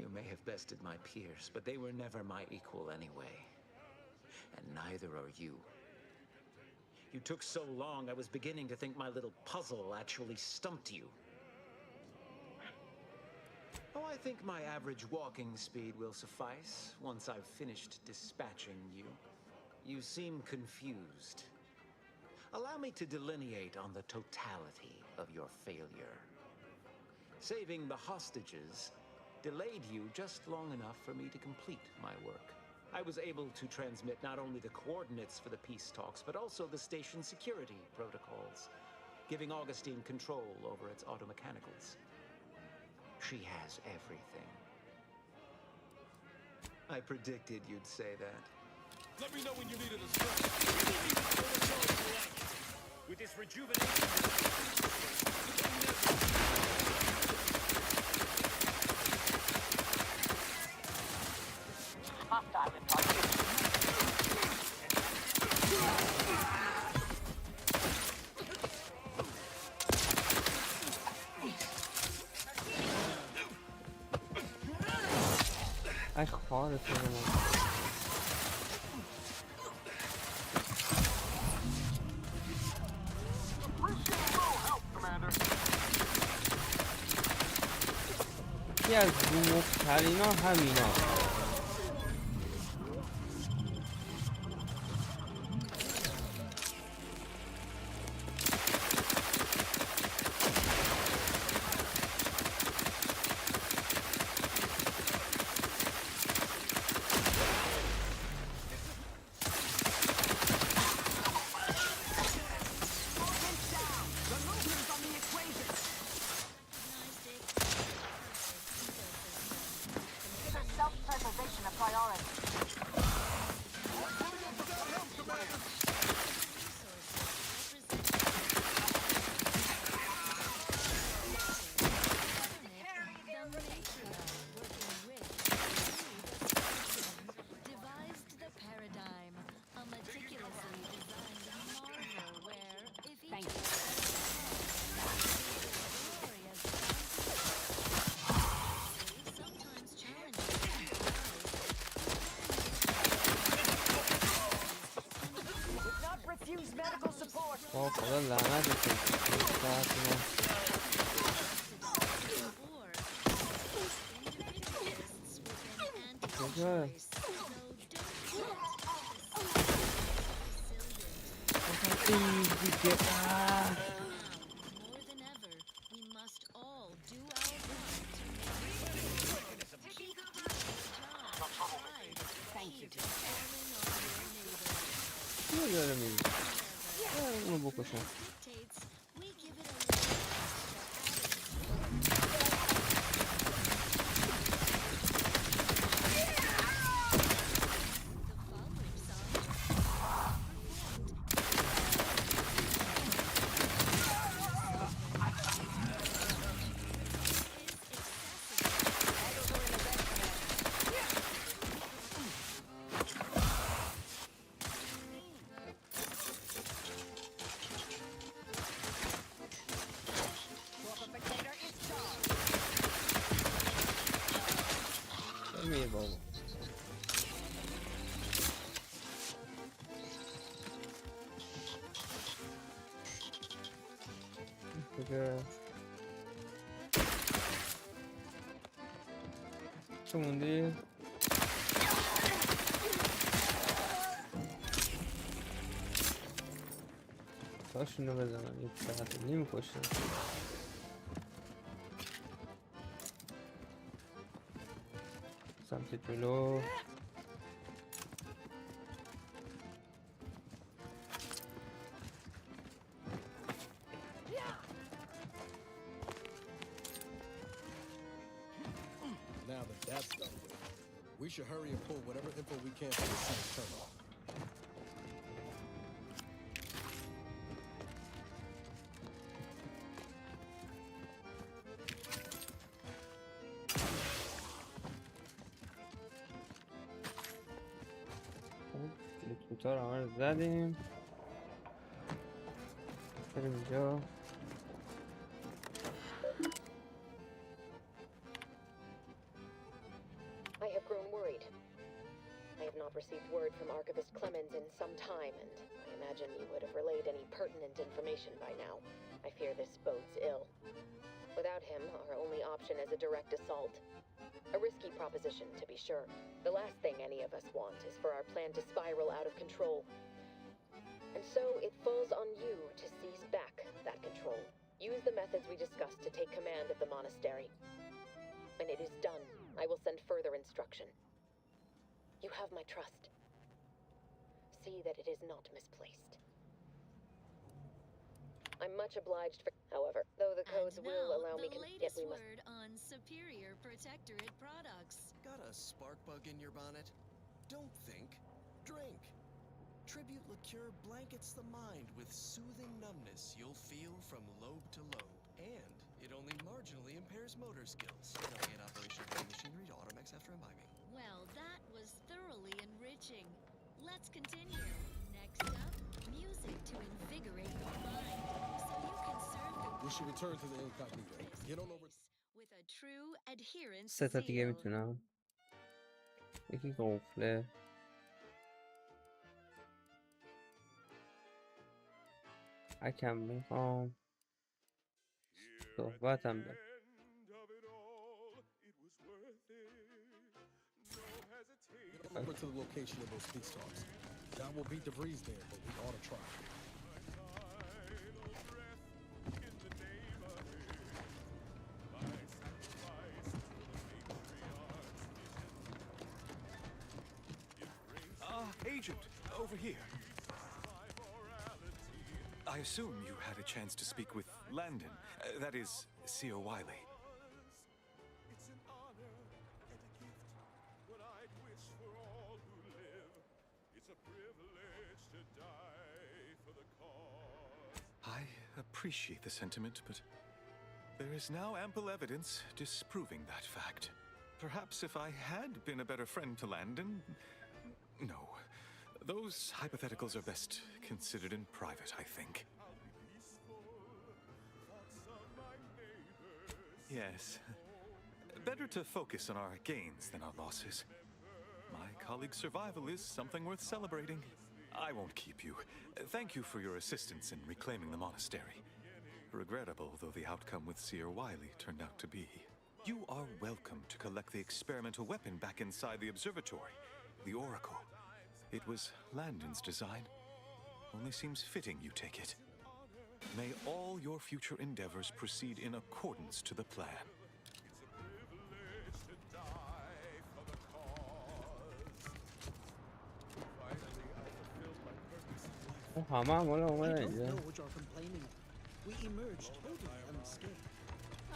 You may have bested my peers, but they were never my equal anyway. And neither are you. You took so long, I was beginning to think my little puzzle actually stumped you. Oh, I think my average walking speed will suffice once I've finished dispatching you. You seem confused. Allow me to delineate on the totality of your failure. Saving the hostages delayed you just long enough for me to complete my work. I was able to transmit not only the coordinates for the peace talks, but also the station security protocols, giving Augustine control over its automechanicals. She has everything. I predicted you'd say that. Let me know when you need a distraction. With this rejuvenation... Hostile in proximity. ای خواهر تو Appreciate a little help, Commander. یکی از مبتلین ها همینا. Self-preservation a priority. Devised the paradigm, a meticulously designed marvel where, if each sometimes challenging Would not refuse medical support. Oh, خدا لعنتتون کجا؟ چی داره میگی؟ اونو بکشم. میره بابا. کجا؟ چه موندی؟ تاشونو بزنم، یک ساعت نیم کشتم. سمت جلو. Now that that's done with, we should hurry and pull whatever info we can from the site terminal. لیکوتا رو همه زدیم. بریم اینجا. I have grown worried. I have not received word from Archivist Clemens in some time, and I imagine you would have relayed any pertinent information by now. I fear this bodes ill. Without him, our only option is a direct assault. A risky proposition, to be sure. The last thing any of us want is for our plan to spiral out of control. And so it falls on you to seize back that control. Use the methods we discussed to take command of the monastery. When it is done, I will send further instruction. You have my trust. See that it is not misplaced. I'm much obliged for... However, though the codes will allow me... Latest word on Superior Protectorate products. Got a spark bug in your bonnet? Don't think. Drink. Tribute liqueur blankets the mind with soothing numbness you'll feel from lobe to lobe. And it only marginally impairs motor skills. Delegate operation of the machinery to Automex after imbibing. Well, that was thoroughly enriching. Let's continue. Next up, music to invigorate your mind, so you can serve the We should return to the incognito. Get on over. with a true adherence. سه تا دیگه میتونم. یکی قفله. حکم میخوام. صحبتم دارم. over to the location of those peace talks. Doubt we'll beat DeVries there, but we ought to try. Agent, over here. I assume you had a chance to speak with Landon, that is, Seer Wiley. It's an honor and a gift, what I'd wish for all who live. It's a privilege to die for the cause. I appreciate the sentiment, but there is now ample evidence disproving that fact. Perhaps if I had been a better friend to Landon... No. Those hypotheticals are best considered in private, I think. Yes. Better to focus on our gains than our losses. My colleague's survival is something worth celebrating. I won't keep you. Thank you for your assistance in reclaiming the monastery. Regrettable though the outcome with Seer Wiley turned out to be. You are welcome to collect the experimental weapon back inside the observatory, the Oracle. It was Landon's design. Only seems fitting you take it. May all your future endeavors proceed in accordance to the plan. همه حالا اومدن I don't اینجا. know what you're complaining of. We emerged totally unscathed.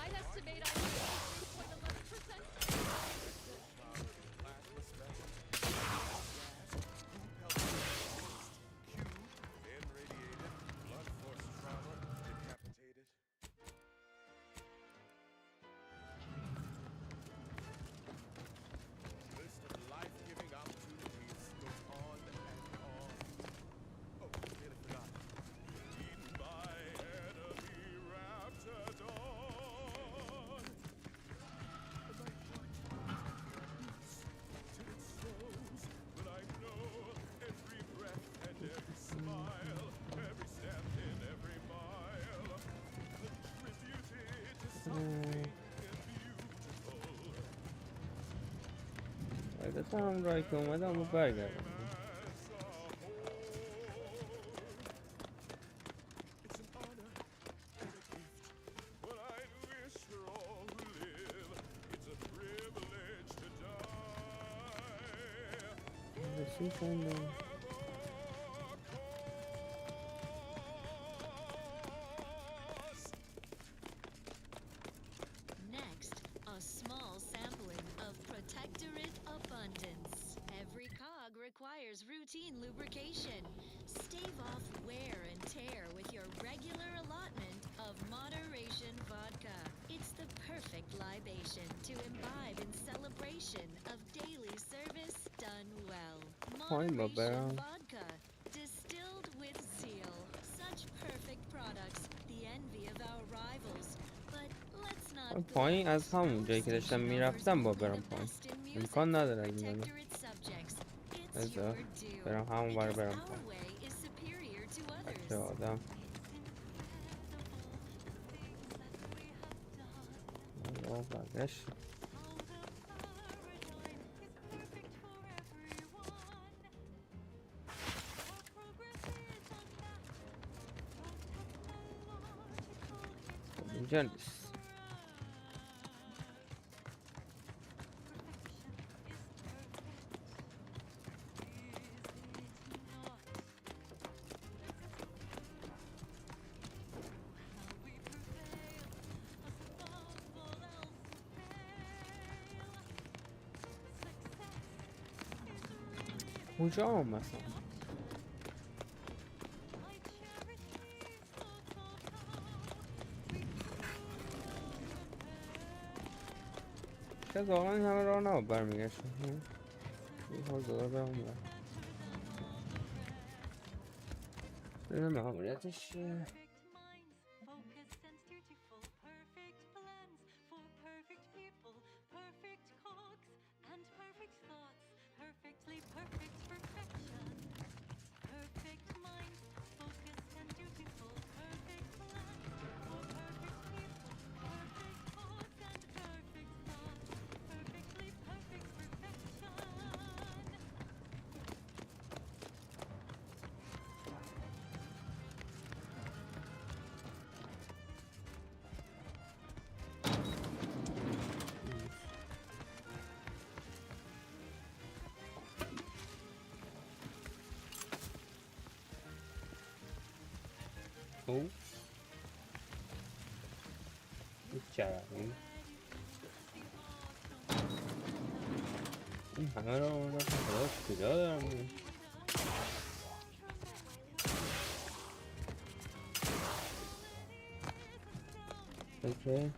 I'd estimate I was 3.11%. البته هم رای که اومده همون برگردم. Next, a small sampling of Protectorate Abundance. Every cog requires routine lubrication. Stave off wear and tear with your regular allotment of Moderation Vodka. It's the perfect libation to imbibe in celebration of daily service done well. Moderation Vodka, distilled with zeal. Such perfect products, the envy of our rivals. But let's not پایین از همون جایی که داشتم میرفتم با برم پایین. امکان نداره از این برم همون بار برم پایین. بچه آدم برگشت. اینجا نیست. کجا هم مثلا شاید واقعا این همه راه نباید برمیگشتم. این حال داره برم برم ببینم معمولیتش چیه. او چرایی این همه رو آمدن خداش کجا دارم میگم اوکی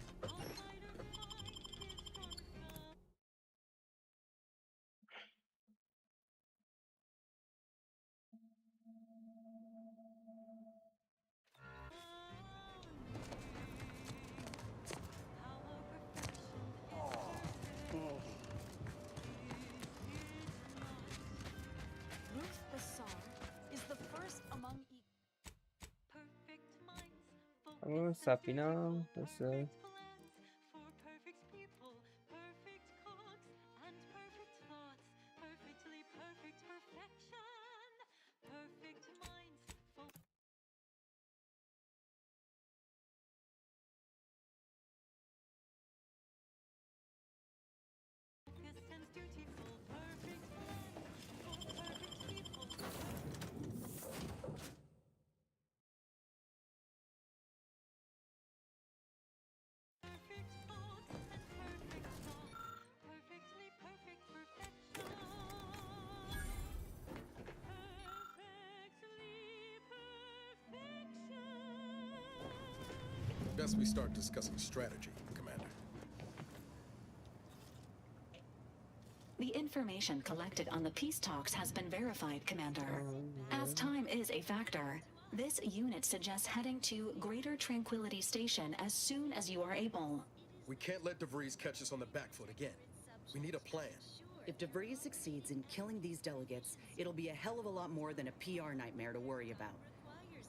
اما سفینه هم بسه Best we start discussing strategy, Commander. The information collected on the peace talks has been verified, Commander. As time is a factor, this unit suggests heading to Greater Tranquility Station as soon as you are able. We can't let DeVries catch us on the back foot again. We need a plan. If DeVries succeeds in killing these delegates, it'll be a hell of a lot more than a PR nightmare to worry about.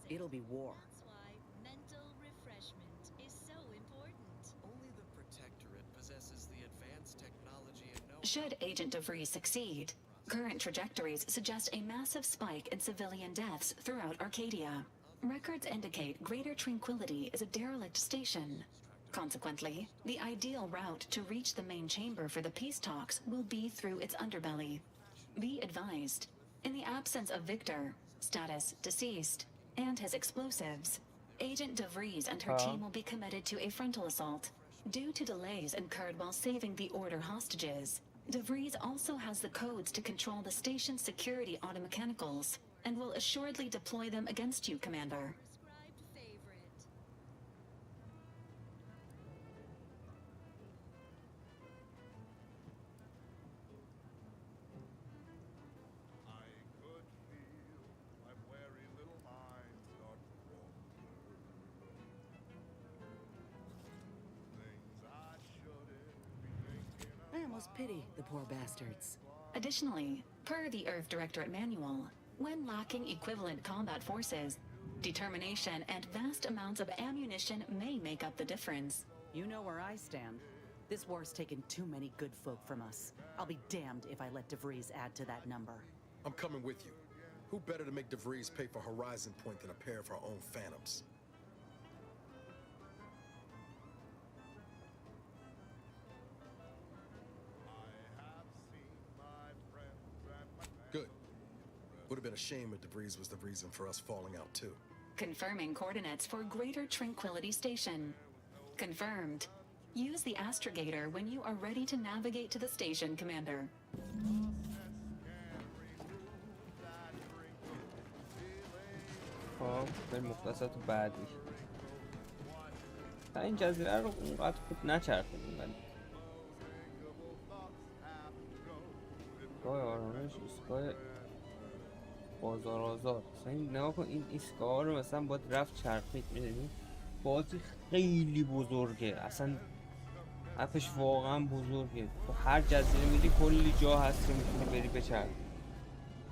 It'll be war. Mental refreshment is so important. Only the Protectorate possesses the advanced technology and know-how. Should Agent DeVries succeed, current trajectories suggest a massive spike in civilian deaths throughout Arcadia. Records indicate Greater Tranquility is a derelict station. Consequently, the ideal route to reach the main chamber for the peace talks will be through its underbelly. Be advised, in the absence of Victor, status deceased, and his explosives, Agent DeVries and her team will be committed to a frontal assault. Due to delays incurred while saving the Order hostages, DeVries also has the codes to control the station's security automechanicals, and will assuredly deploy them against you, Commander. I almost pity the poor bastards. Additionally, per the Earth Directorate Manual, when lacking equivalent combat forces, determination and vast amounts of ammunition may make up the difference. You know where I stand. This war's taken too many good folk from us. I'll be damned if I let DeVries add to that number. I'm coming with you. Who better to make DeVries pay for Horizon Point than a pair of her own phantoms? Good. Would have been a shame if DeVries was the reason for us falling out too. Confirming coordinates for Greater Tranquility Station. Confirmed. Use the astrogator when you are ready to navigate to the station, Commander. خب بریم مختصات بعدی. تا این جزیره رو اونقدر خوب نچرخیدیم ولی ایستگاه آرامش، ایستگاه بازار آزاد. مثلا این نگاه کن، این ایستگاه رو مثلا باید رفت چرخید. می‌دونی بازی خیلی بزرگه، اصلا اپش واقعا بزرگه. تو هر جزیره میری کلی جا هست که میتونی بری بچرخی.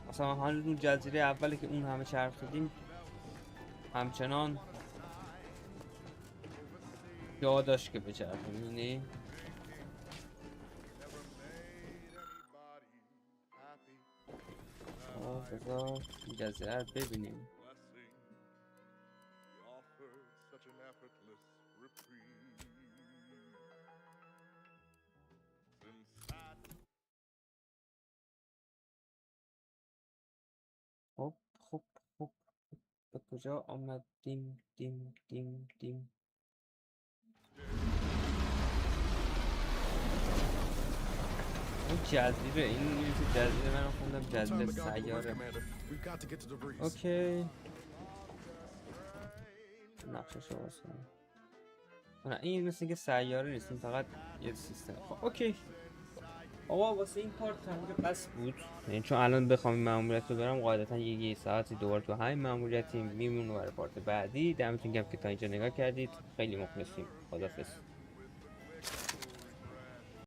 مثلا هنوز اون جزیره اولی که اون همه چرخیدیم همچنان جا داشت که بچرخیم. می‌بینی بذار این جزیره رو ببینیم. خب به کجا آمدیم؟ دیم اون جزیره، این نیست جزیره، من خوندم جزیره سیاره. اوکی نقشش رو واسه نه، این مثل که سیاره نیست، این فقط یه سیستم. خب اوکی آقا واسه این پارت تمام بس بود، یعنی چون الان بخوام این ماموریت رو برم قاعدتا یه ساعتی دوباره تو همین ماموریتی میمونه برای پارت بعدی. دمتون گرم که تا اینجا نگاه کردید، خیلی مخلصیم. خدافظ.